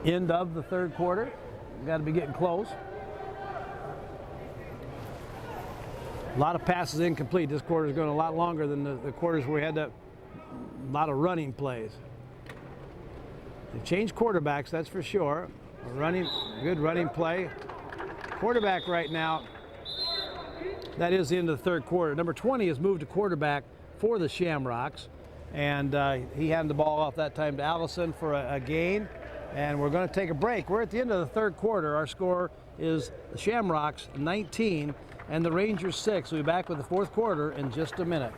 end of the 3rd quarter. We've got to be getting close. A lot of passes incomplete. This quarter is going a lot longer than the quarters where we had a lot of running plays. They've changed quarterbacks, that's for sure. Good running play. Quarterback right now, that is the end of the 3rd quarter. Number 20 has moved to quarterback for the Shamrocks, and he handed the ball off that time to Allison for a gain. And we're going to take a break. We're at the end of the 3rd quarter. Our score is the Shamrocks 19 and the Rangers 6. We'll be back with the 4th quarter in just a minute.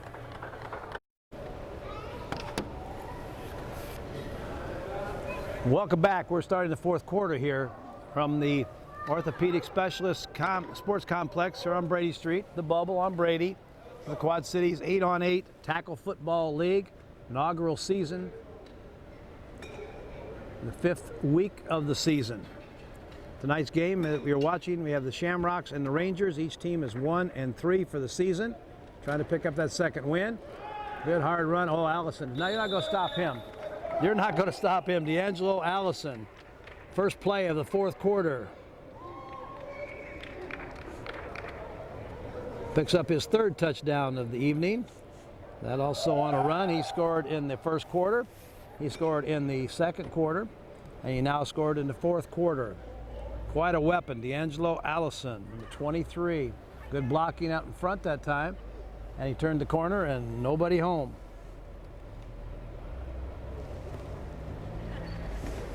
Welcome back. We're starting the 4th quarter here from the Orthopedic Specialist Sports Complex here on Brady Street, the Bubble on Brady, the Quad Cities 8-on-8 Tackle Football League, inaugural season, the 5th week of the season. Tonight's game that we are watching, we have the Shamrocks and the Rangers. Each team is 1-3 for the season, trying to pick up that 2nd win. Good hard run. Oh, Allison. Now you're not going to stop him. You're not going to stop him. D'Angelo Allison. First play of the 4th quarter. Picks up his 3rd touchdown of the evening. That also on a run. He scored in the 1st quarter. He scored in the 2nd quarter. And he now scored in the 4th quarter. Quite a weapon, D'Angelo Allison, number 23. Good blocking out in front that time. And he turned the corner and nobody home.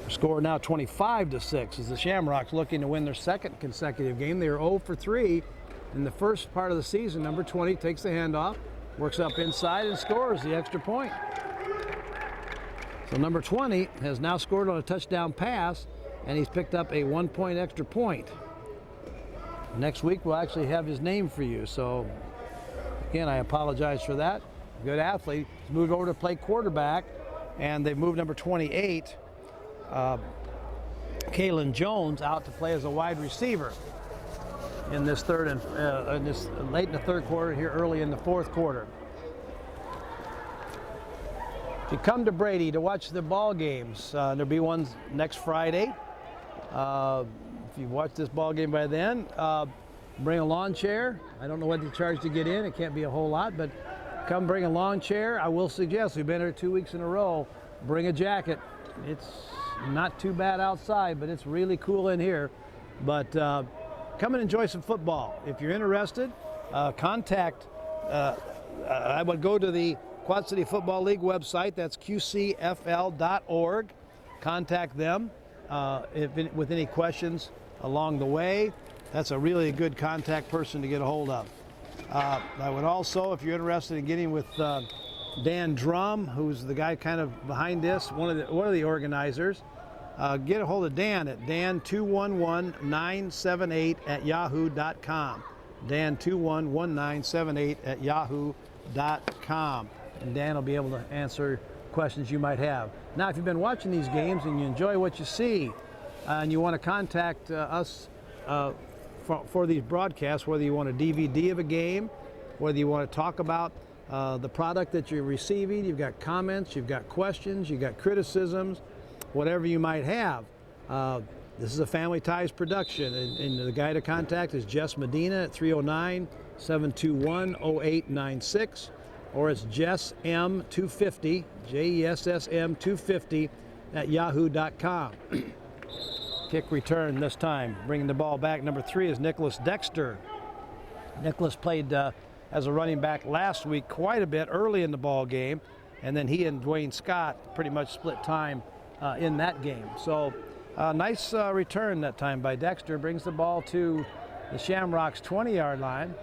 Score now 25-6 as the Shamrocks looking to win their 2nd consecutive game. They are 0 for 3 in the first part of the season. Number 20 takes the handoff, works up inside and scores the extra point. So number 20 has now scored on a touchdown pass, and he's picked up a 1-point extra point. Next week we'll actually have his name for you. So again, I apologize for that. Good athlete. He's moved over to play quarterback, and they've moved number 28, Kalen Jones, out to play as a wide receiver in this late in the 3rd quarter, here early in the 4th quarter. If you come to Brady to watch the ball games, there'll be one next Friday. you've watched this ball game by then, bring a lawn chair. I don't know what they charge to get in. It can't be a whole lot, but come bring a lawn chair. I will suggest, we've been here 2 weeks in a row, bring a jacket. It's not too bad outside, but it's really cool in here. But come and enjoy some football. If you're interested, contact, I would go to the Quad City Football League website. That's qcfl.org. Contact them with any questions along the way. That's a really good contact person to get a hold of. I would also, if you're interested in getting with Dan Drum, who's the guy kind of behind this, one of the organizers, get a hold of Dan at dan211978@yahoo.com. dan211978@yahoo.com. And Dan will be able to answer questions you might have. Now, if you've been watching these games and you enjoy what you see, and you want to contact us for these broadcasts, whether you want a DVD of a game, whether you want to talk about the product that you're receiving, you've got comments, you've got questions, you've got criticisms, whatever you might have. This is a Family Ties production, and the guy to contact is Jess Medina at 309-721-0896, or it's Jess M250, JESSM 250 at yahoo.com. Kick return this time, bringing the ball back. Number 3 is Nicholas Dexter. Nicholas played as a running back last week quite a bit early in the ball game, and then he and Dwayne Scott pretty much split time in that game. So nice return that time by Dexter. Brings the ball to the Shamrocks 20-yard line,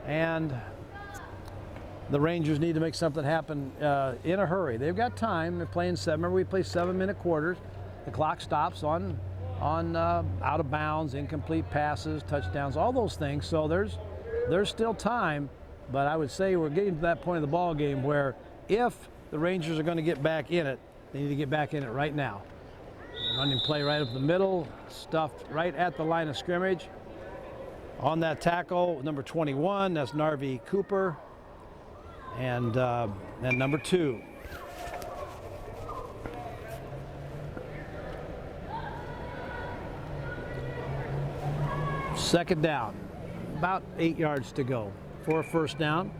and the Rangers need to make something happen in a hurry. They've got time. They're playing 7. Remember, we play 7-minute quarters. The clock stops on out of bounds, incomplete passes, touchdowns, all those things. So there's still time, but I would say we're getting to that point of the ball game where if the Rangers are going to get back in it, they need to get back in it right now. Running play right up the middle, stuffed right at the line of scrimmage. On that tackle, number 21, that's Narvi Cooper, and number 2. Second down, about 8 yards to go for a first down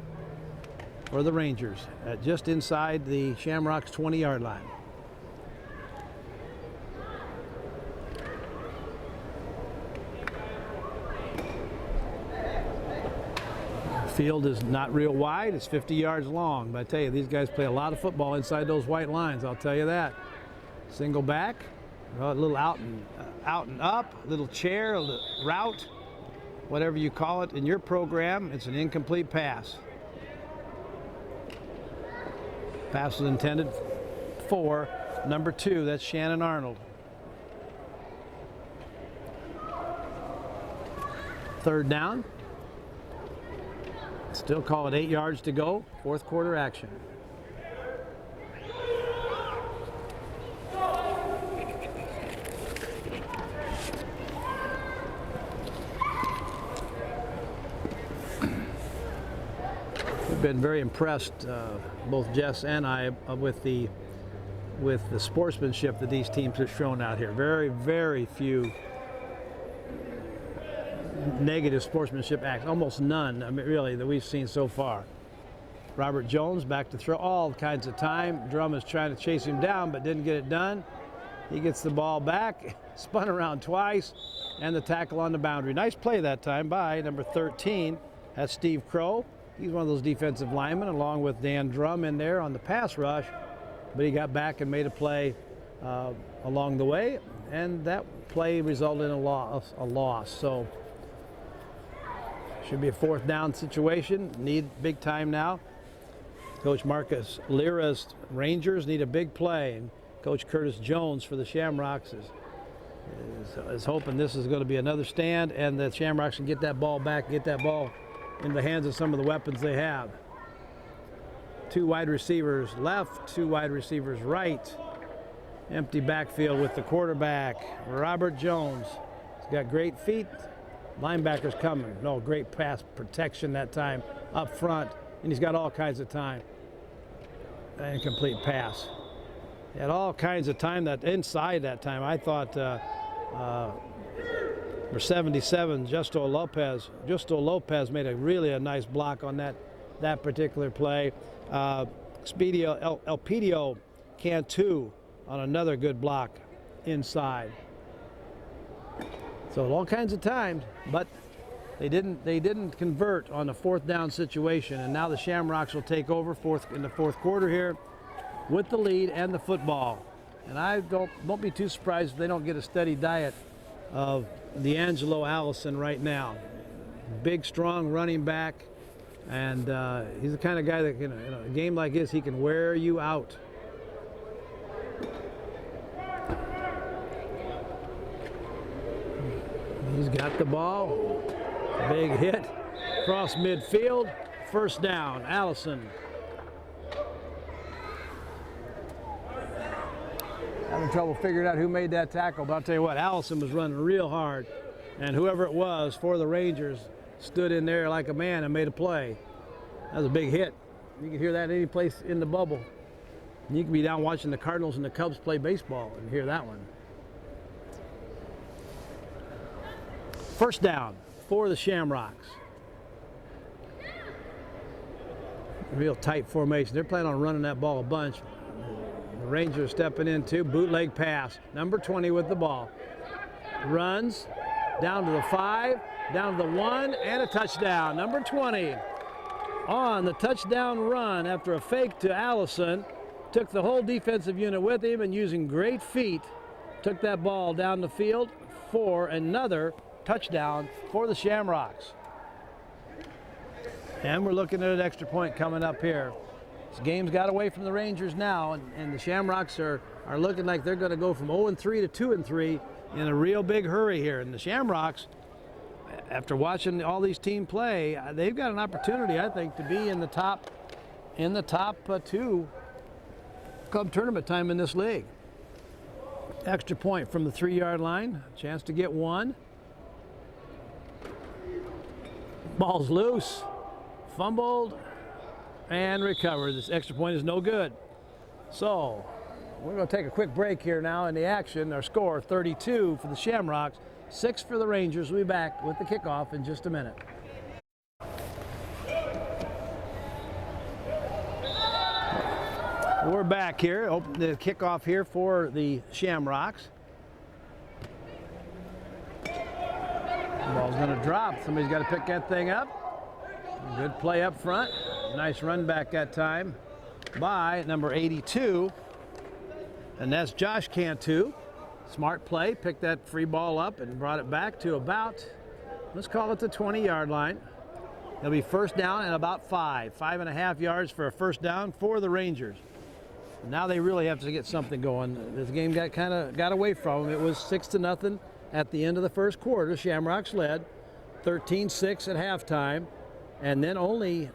for the Rangers at just inside the Shamrocks 20-yard line. Field is not real wide. It's 50 yards long. But I tell you, these guys play a lot of football inside those white lines. I'll tell you that. Single back, a little out and up, little chair, a little route, whatever you call it in your program. It's an incomplete pass. Pass was intended for number 2. That's Shannon Arnold. Third down. Still call it 8 yards to go. Fourth quarter action. We've been very impressed, both Jess and I, with the sportsmanship that these teams have shown out here. Very, very few negative sportsmanship acts, almost none, I mean, really, that we've seen so far. Robert Jones back to throw all kinds of time. Drum is trying to chase him down, but didn't get it done. He gets the ball back, spun around twice, and the tackle on the boundary. Nice play that time by number 13. That's Steve Crow. He's one of those defensive linemen, along with Dan Drum in there on the pass rush, but he got back and made a play along the way, and that play resulted in a loss. So should be a fourth down situation. Need big time now. Coach Marcus Lira's Rangers need a big play, and Coach Curtis Jones for the Shamrocks is hoping this is going to be another stand, and the Shamrocks can get that ball back, get that ball in the hands of some of the weapons they have. 2 wide receivers left, 2 wide receivers right. Empty backfield with the quarterback, Robert Jones. He's got great feet. Linebackers coming. No, great pass protection that time up front, and he's got all kinds of time. Incomplete pass. He had all kinds of time that inside that time. I thought Number 77, Justo Lopez. Justo Lopez made a nice block on that particular play. Elpidio Cantu on another good block inside. So all kinds of times, but they didn't convert on the fourth down situation, and now the Shamrocks will take over in the fourth quarter here with the lead and the football. And I won't be too surprised if they don't get a steady diet of D'Angelo Allison right now. Big, strong running back, and he's the kind of guy that in a game like this, he can wear you out. He's got the ball. Big hit across midfield. First down, Allison. Having trouble figuring out who made that tackle, but I'll tell you what, Allison was running real hard, and whoever it was for the Rangers stood in there like a man and made a play. That was a big hit. You can hear that any place in the bubble. And you can be down watching the Cardinals and the Cubs play baseball and hear that one. First down for the Shamrocks. Real tight formation. They're planning on running that ball a bunch. The Rangers stepping into bootleg pass. Number 20 with the ball. Runs down to the 5, down to the 1, and a touchdown. Number 20 on the touchdown run after a fake to Allison. Took the whole defensive unit with him and using great feet took that ball down the field for another touchdown for the Shamrocks. And we're looking at an extra point coming up here. This game's got away from the Rangers now, and the Shamrocks are looking like they're going to go from 0-3 to 2-3 in a real big hurry here. And the Shamrocks, after watching all these teams play, they've got an opportunity, I think, to be in the top two come tournament time in this league. Extra point from the 3-yard line, chance to get one. Ball's loose, fumbled, and recovered. This extra point is no good. So we're going to take a quick break here now in the action. Our score 32 for the Shamrocks, 6 for the Rangers. We'll be back with the kickoff in just a minute. We're back here. Open the kickoff here for the Shamrocks. Ball's going to drop. Somebody's got to pick that thing up. Good play up front. Nice run back that time by number 82. And that's Josh Cantu. Smart play. Picked that free ball up and brought it back to about, let's call it the 20-yard line. It'll be first down and about 5.5 yards for a first down for the Rangers. Now they really have to get something going. This game got away from them. It was 6-0 at the end of the first quarter. Shamrocks led 13-6 at halftime, and then only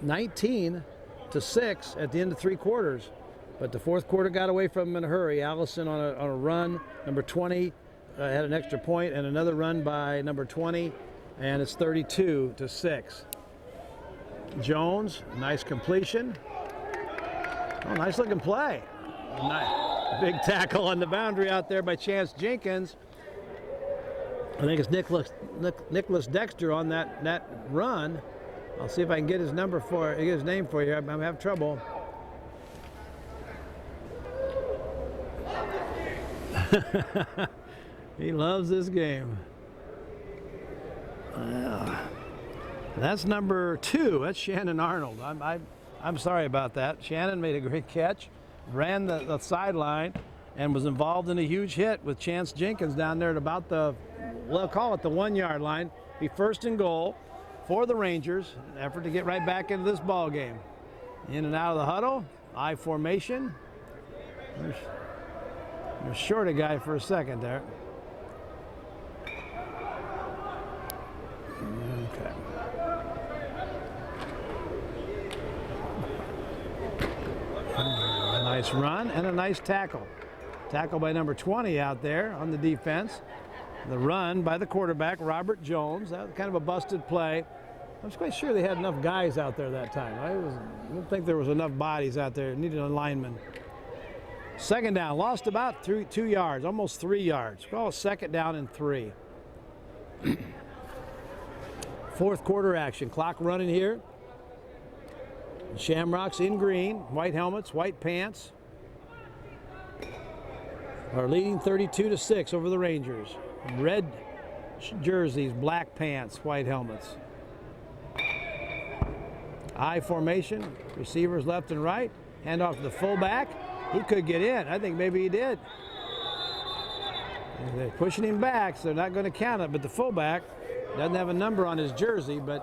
19-6 at the end of 3 quarters. But the fourth quarter got away from them in a hurry. Allison on a run. Number 20 had an extra point, and another run by number 20, and it's 32-6. Jones, nice completion. Oh, nice looking play. Nice. Big tackle on the boundary out there by Chance Jenkins. I think it's Nicholas Dexter on that run. I'll see if I can get his name for you. I'm having trouble. He loves this game. That's number 2. That's Shannon Arnold. I'm sorry about that. Shannon made a great catch, ran the sideline, and was involved in a huge hit with Chance Jenkins down there at about we'll call it the 1-yard line. Be first and goal for the Rangers. An effort to get right back into this ball game. In and out of the huddle, I formation. They're short a guy for a second there. Okay. A nice run and a nice tackle. Tackle by number 20 out there on the defense. The run by the quarterback, Robert Jones. That was kind of a busted play. I'm just quite sure they had enough guys out there that time. I don't think there was enough bodies out there. Needed a lineman. Second down, lost about 2 yards, almost 3 yards. Call it second down and 3. Fourth quarter action, clock running here. Shamrocks in green, white helmets, white pants, are leading 32-6 over the Rangers. Red jerseys, black pants, white helmets. I formation, receivers left and right. Hand off to the fullback. He could get in. I think maybe he did. They're pushing him back, so they're not going to count it. But the fullback doesn't have a number on his jersey, but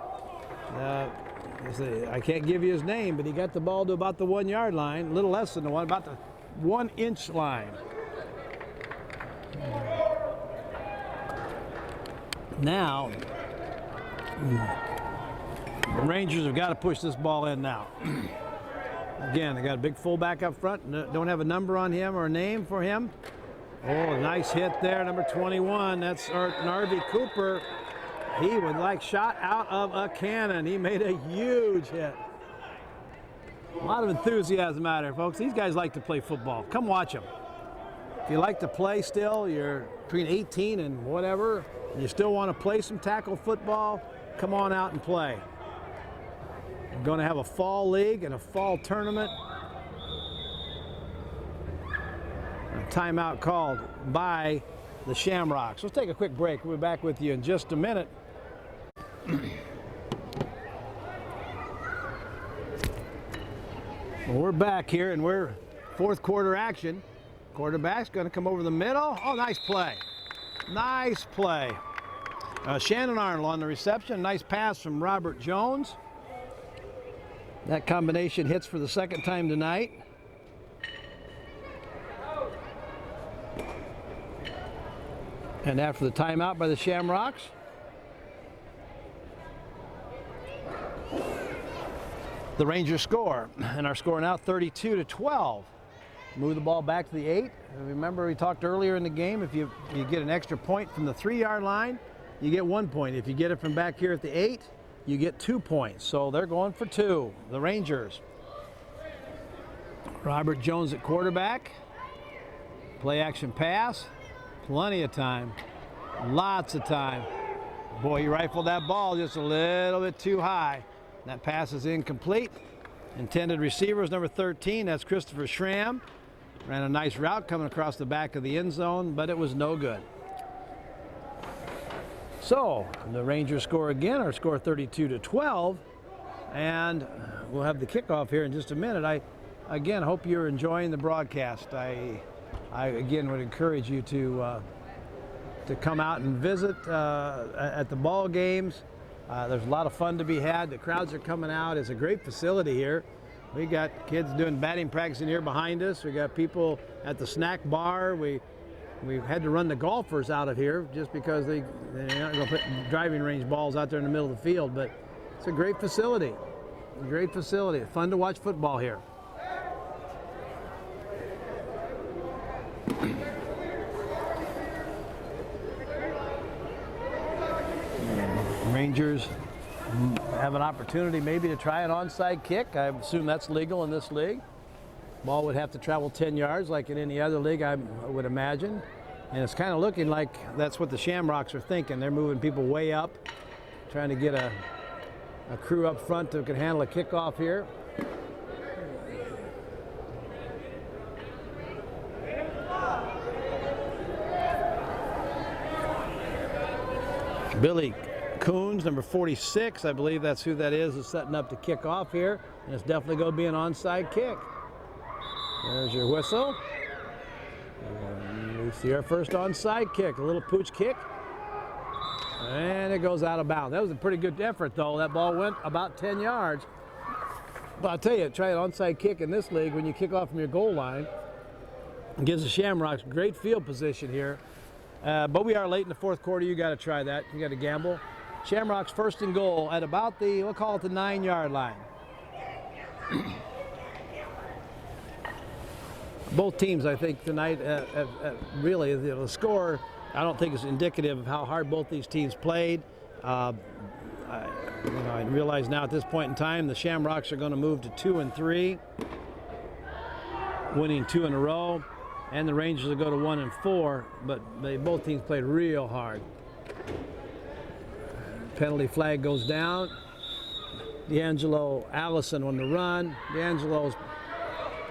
I can't give you his name, but he got the ball to about the 1 yard line, a little less than the one, about the 1 inch line. Now, the Rangers have got to push this ball in now. Again, they got a big fullback up front. Don't have a number on him or a name for him. Oh, nice hit there, number 21. That's Narvey Cooper. He was like shot out of a cannon. He made a huge hit. A lot of enthusiasm out here, folks. These guys like to play football. Come watch them. If you like to play still, you're between 18 and whatever, and you still want to play some tackle football, come on out and play. We're going to have a fall league and a fall tournament. A timeout called by the Shamrocks. Let's take a quick break. We'll be back with you in just a minute. Well, we're back here, and we're fourth quarter action. Quarterback's going to come over the middle. Oh, nice play. Nice play. Shannon Arnold on the reception. Nice pass from Robert Jones. That combination hits for the second time tonight. And after the timeout by the Shamrocks, the Rangers score, and our score now 32-12. Move the ball back to the 8. Remember, we talked earlier in the game, if you get an extra point from the 3 yard line, you get 1 point. If you get it from back here at the 8, you get 2 points. So they're going for 2, the Rangers. Robert Jones at quarterback. Play action pass. Plenty of time. Lots of time. Boy, he rifled that ball just a little bit too high. That pass is incomplete. Intended receiver is number 13. That's Christopher Schramm. Ran a nice route coming across the back of the end zone, but it was no good. So the Rangers score again, or score 32-12, and we'll have the kickoff here in just a minute. I again hope you're enjoying the broadcast. I again would encourage you to come out and visit at the ball games. There's a lot of fun to be had. The crowds are coming out. It's a great facility here. We got kids doing batting practice in here behind us. We got people at the snack bar. We've had to run the golfers out of here just because they're not going to put driving range balls out there in the middle of the field. But it's a great facility. A great facility. Fun to watch football here. Rangers have an opportunity maybe to try an onside kick. I assume that's legal in this league. Ball would have to travel 10 yards like in any other league, I would imagine. And it's kind of looking like that's what the Shamrocks are thinking. They're moving people way up, trying to get a crew up front that can handle a kickoff here. Billy Coons, number 46, I believe that's who that is setting up to kick off here. And it's definitely going to be an onside kick. There's your whistle. And we see our first onside kick, a little pooch kick. And it goes out of bounds. That was a pretty good effort, though. That ball went about 10 yards. But I'll tell you, try an onside kick in this league when you kick off from your goal line. It gives the Shamrocks great field position here. But we are late in the fourth quarter. You got to try that. You got to gamble. Shamrocks first and goal at about we'll call it the 9 yard line. Both teams, I think, tonight, really, the score, I don't think is indicative of how hard both these teams played. I realize now at this point in time, the Shamrocks are going to move to 2-3, winning 2 in a row. and the Rangers will go to 1-4, but both teams played real hard. Penalty flag goes down. D'Angelo Allison on the run. D'Angelo's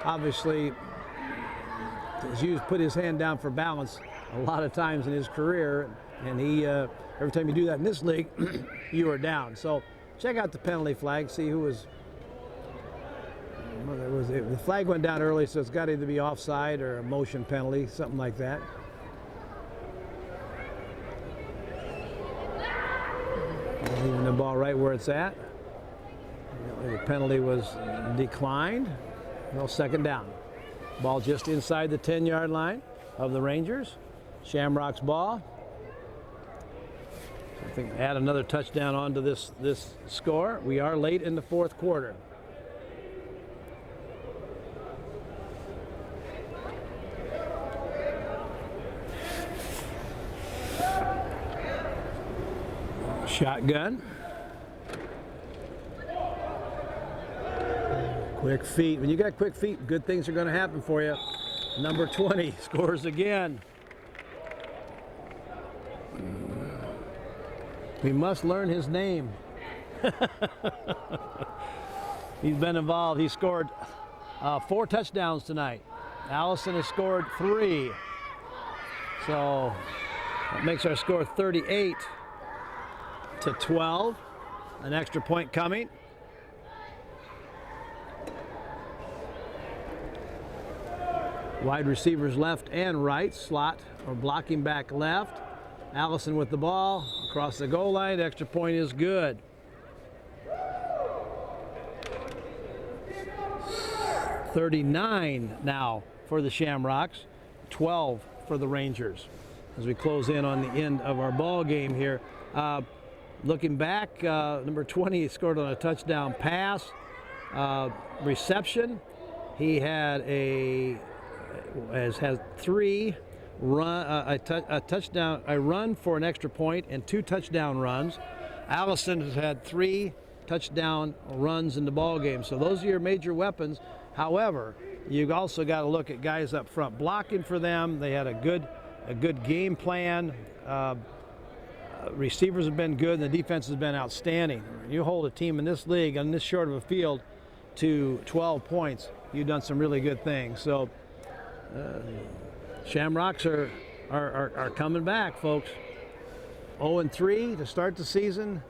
obviously has put his hand down for balance a lot of times in his career, and he every time you do that in this league, you are down. So check out the penalty flag, see who was. The flag went down early, so it's got to either be offside or a motion penalty, something like that. Leaving the ball right where it's at. The penalty was declined. No, second down. Ball just inside the 10-yard line of the Rangers. Shamrocks ball. I think add another touchdown onto this score. We are late in the fourth quarter. Shotgun. Quick feet. When you got quick feet, good things are going to happen for you. Number 20 scores again. We must learn his name. He's been involved. He scored 4 touchdowns tonight. Allison has scored 3. So that makes our score 38-12. An extra point coming. Wide receivers left and right. Slot or blocking back left. Allison with the ball across the goal line. Extra point is good. 39 now for the Shamrocks. 12 for the Rangers. As we close in on the end of our ball game here. Looking back, number 20 scored on a touchdown pass. Reception. He had has 3 run, a run for an extra point and 2 touchdown runs. Allison has had 3 touchdown runs in the ball game. So those are your major weapons. However, you've also got to look at guys up front blocking for them. They had a good game plan. Receivers have been good, and the defense has been outstanding. You hold a team in this league on this short of a field to 12 points, you've done some really good things. So Shamrocks are coming back, folks. 0-3 to start the season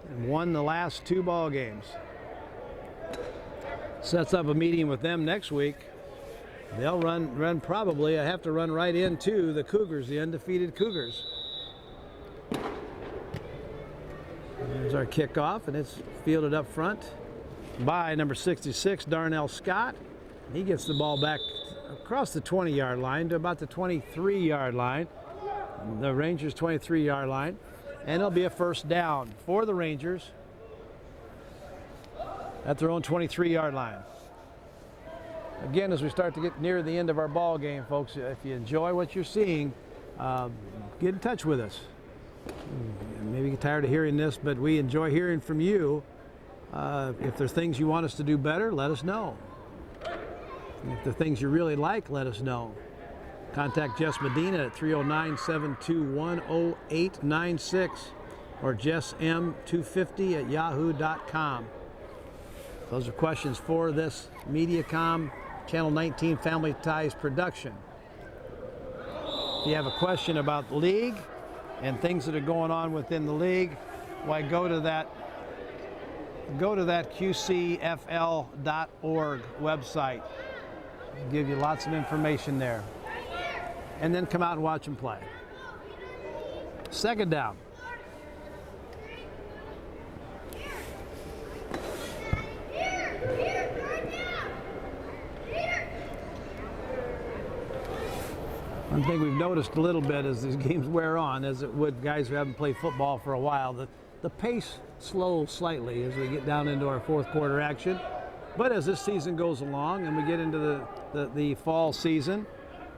and won the last 2 ball games. Sets up a meeting with them next week. They'll run probably. I have to run right into the Cougars, the undefeated Cougars. There's our kickoff, and it's fielded up front by number 66, Darnell Scott. He gets the ball back across the 20-yard line to about the 23-yard line. The Rangers' 23-yard line. And it'll be a first down for the Rangers at their own 23-yard line. Again, as we start to get near the end of our ball game, folks, if you enjoy what you're seeing, get in touch with us. Maybe you're tired of hearing this, but we enjoy hearing from you. If there's things you want us to do better, let us know. If there are things you really like, let us know. Contact Jess Medina at 309-721-0896 or jessm250@yahoo.com. Those are questions for this MediaCom Channel 19 Family Ties production. If you have a question about the league and things that are going on within the league, why go to that qcfl.org website. It'll give you lots of information there. And then come out and watch them play. Second down. One thing we've noticed a little bit as these games wear on, as it would guys who haven't played football for a while, that the pace slows slightly as we get down into our fourth quarter action. But as this season goes along and we get into the fall season,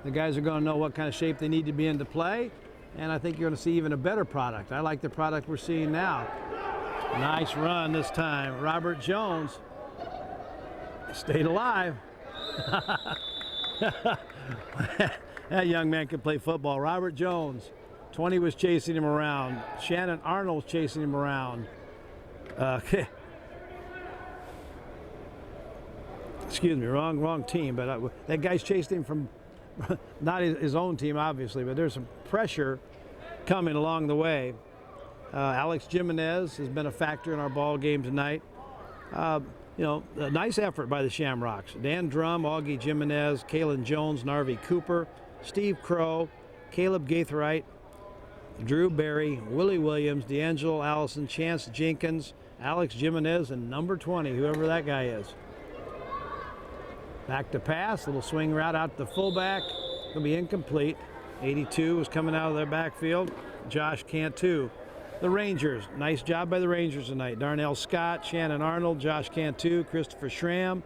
the guys are going to know what kind of shape they need to be in to play, and I think you're going to see even a better product. I like the product we're seeing now. Nice run this time. Robert Jones stayed alive. That young man could play football. Robert Jones, 20 was chasing him around. Shannon Arnold was chasing him around. Excuse me, wrong team. But that guy's chased him from not his own team, obviously, but there's some pressure coming along the way. Alex Jimenez has been a factor in our ball game tonight. A nice effort by the Shamrocks. Dan Drum, Augie Jimenez, Kalen Jones, Narvi Cooper, Steve Crow, Caleb Gaithright, Drew Berry, Willie Williams, D'Angelo Allison, Chance Jenkins, Alex Jimenez, and number 20, whoever that guy is. Back to pass, little swing route out to the fullback. Gonna be incomplete. 82 was coming out of their backfield. Josh Cantu. The Rangers, nice job by the Rangers tonight. Darnell Scott, Shannon Arnold, Josh Cantu, Christopher Schramm,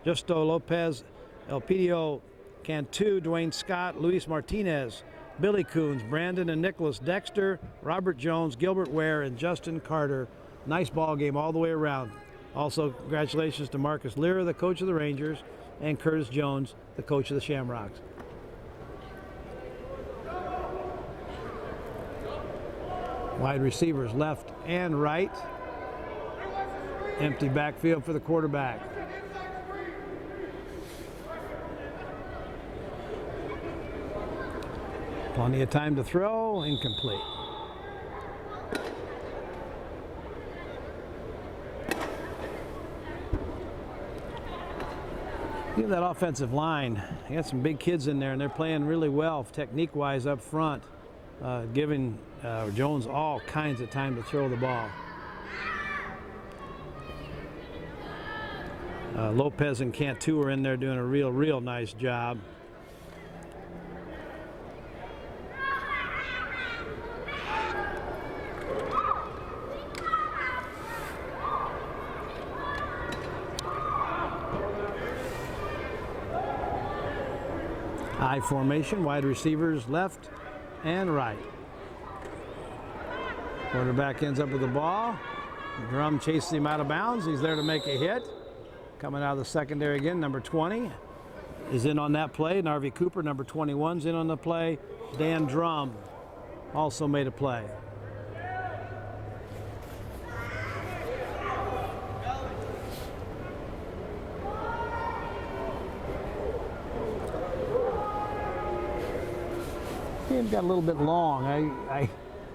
Justo Lopez, Elpidio Cantu, Dwayne Scott, Luis Martinez, Billy Coons, Brandon and Nicholas Dexter, Robert Jones, Gilbert Ware, and Justin Carter. Nice ball game all the way around. Also, congratulations to Marcus Lira, the coach of the Rangers, and Curtis Jones, the coach of the Shamrocks. Wide receivers left and right. Empty backfield for the quarterback. Plenty of time to throw. Incomplete. Look at that offensive line. You got some big kids in there, and they're playing really well technique-wise up front, giving Jones all kinds of time to throw the ball. Lopez and Cantu are in there doing a real nice job. I formation, wide receivers left and right. Quarterback ends up with the ball. Drum chases him out of bounds. He's there to make a hit. Coming out of the secondary again, number 20 is in on that play. Narvi Cooper, number 21's in on the play. Dan Drum also made a play. Game got a little bit long.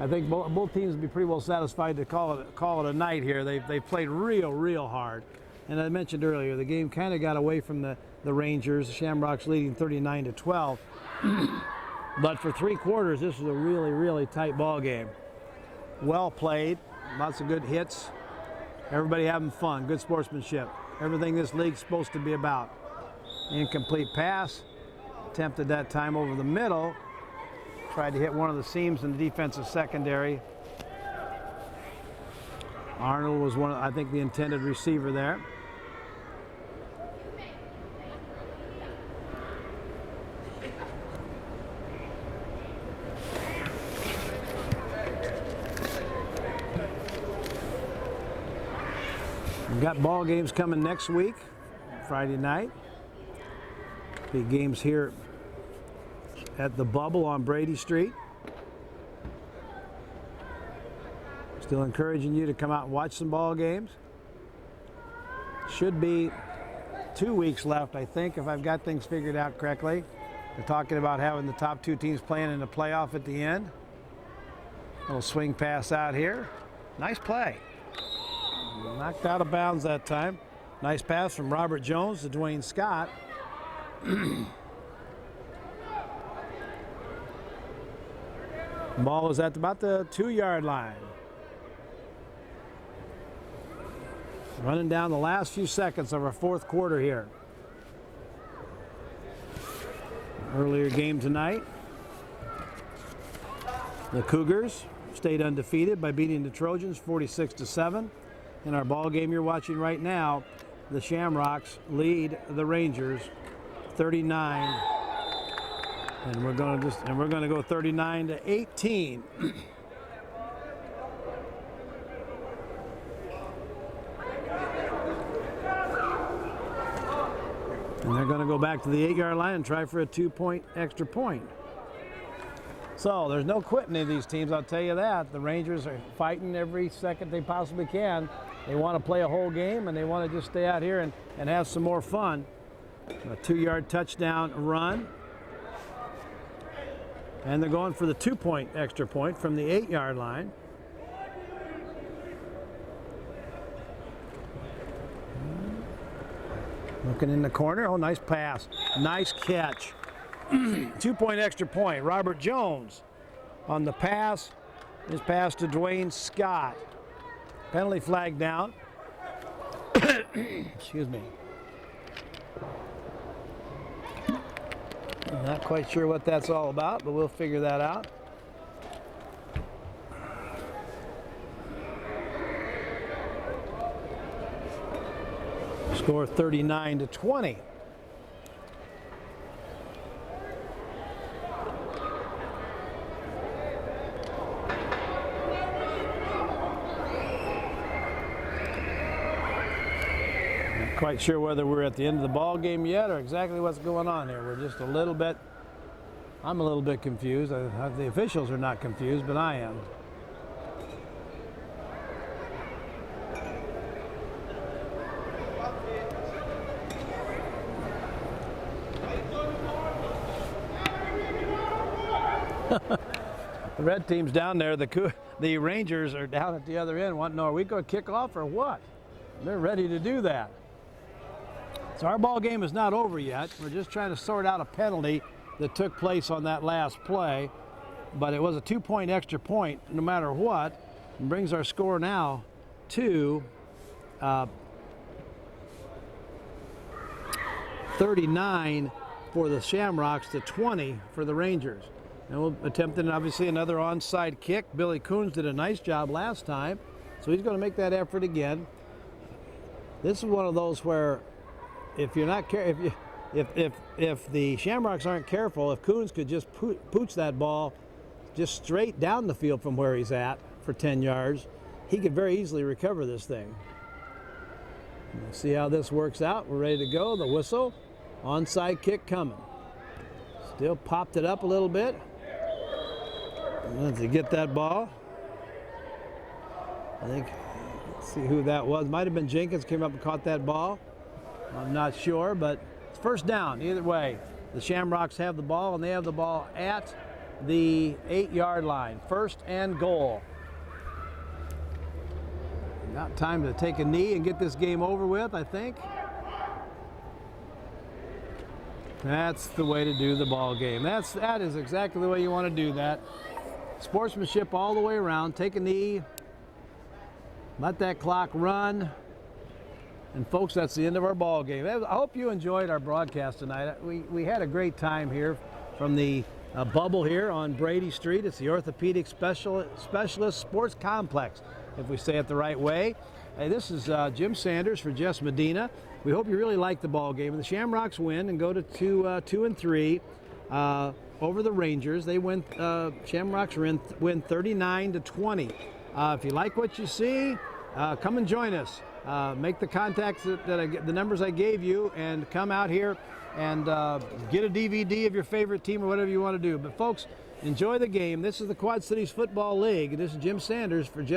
I think both teams would be pretty well satisfied to call it a night here. They played real hard. And I mentioned earlier, the game kind of got away from the Rangers, the Shamrocks leading 39-12. But for 3 quarters, this was a really tight ball game. Well played, lots of good hits. Everybody having fun, good sportsmanship. Everything this league's supposed to be about. Incomplete pass, attempted that time over the middle. Tried to hit one of the seams in the defensive secondary. Arnold was I think the intended receiver there. We've got ball games coming next week, Friday night. Big games here at the Bubble on Brady Street. Still encouraging you to come out and watch some ball games. Should be 2 weeks left, I think, if I've got things figured out correctly. They're talking about having the top 2 teams playing in the playoff at the end. Little swing pass out here. Nice play. Knocked out of bounds that time. Nice pass from Robert Jones to Dwayne Scott. The ball is at about the 2-yard line. Running down the last few seconds of our 4th quarter here. Earlier game tonight, the Cougars stayed undefeated by beating the Trojans 46-7. In our ball game you're watching right now, the Shamrocks lead the Rangers 39. And we're going to go 39-18. And they're going to go back to the 8-yard line and try for a 2-point extra point. So there's no quitting any of these teams, I'll tell you that. The Rangers are fighting every second they possibly can. They want to play a whole game, and they want to just stay out here and have some more fun. A 2-yard touchdown run. And they're going for the 2-point extra point from the 8-yard line. Looking in the corner. Oh, nice pass. Nice catch. 2-point extra point. Robert Jones on the pass. His pass to Dwayne Scott. Penalty flag down. Excuse me. I'm not quite sure what that's all about, but we'll figure that out. Score 39-20. Not quite sure whether we're at the end of the ball game yet or exactly what's going on here. We're just a little bit, I'm a little bit confused. The officials are not confused, but I am. The red team's down there. The Rangers are down at the other end wanting to know, are we going to kick off or what? They're ready to do that. So our ball game is not over yet. We're just trying to sort out a penalty that took place on that last play. But it was a 2-point extra point no matter what. And brings our score now to 39 for the Shamrocks to 20 for the Rangers. And we'll attempt obviously another onside kick. Billy Coons did a nice job last time, so he's going to make that effort again. This is one of those where, if you're not if the Shamrocks aren't careful, if Coons could just pooch that ball just straight down the field from where he's at for 10 yards, he could very easily recover this thing. We'll see how this works out. We're ready to go. The whistle, onside kick coming. Still popped it up a little bit. Let's get that ball. I think, let's see who that was. Might have been Jenkins came up and caught that ball. I'm not sure, but it's first down. Either way, the Shamrocks have the ball, and they have the ball at the 8-yard line. First and goal. Got time to take a knee and get this game over with, I think. That's the way to do the ball game. That is exactly the way you want to do that. Sportsmanship all the way around. Take a knee. Let that clock run. And folks, that's the end of our ball game. I hope you enjoyed our broadcast tonight. We had a great time here from the bubble here on Brady Street. It's the Orthopedic Specialist Sports Complex, if we say it the right way. Hey, this is Jim Sanders for Jess Medina. We hope you really like the ball game. The Shamrocks win and go to 2-3 over the Rangers. They win. Shamrocks win 39-20. If you like what you see, come and join us. Make the contacts the numbers I gave you, and come out here and get a DVD of your favorite team or whatever you want to do. But folks, enjoy the game. This is the Quad Cities Football League. This is Jim Sanders for Jess.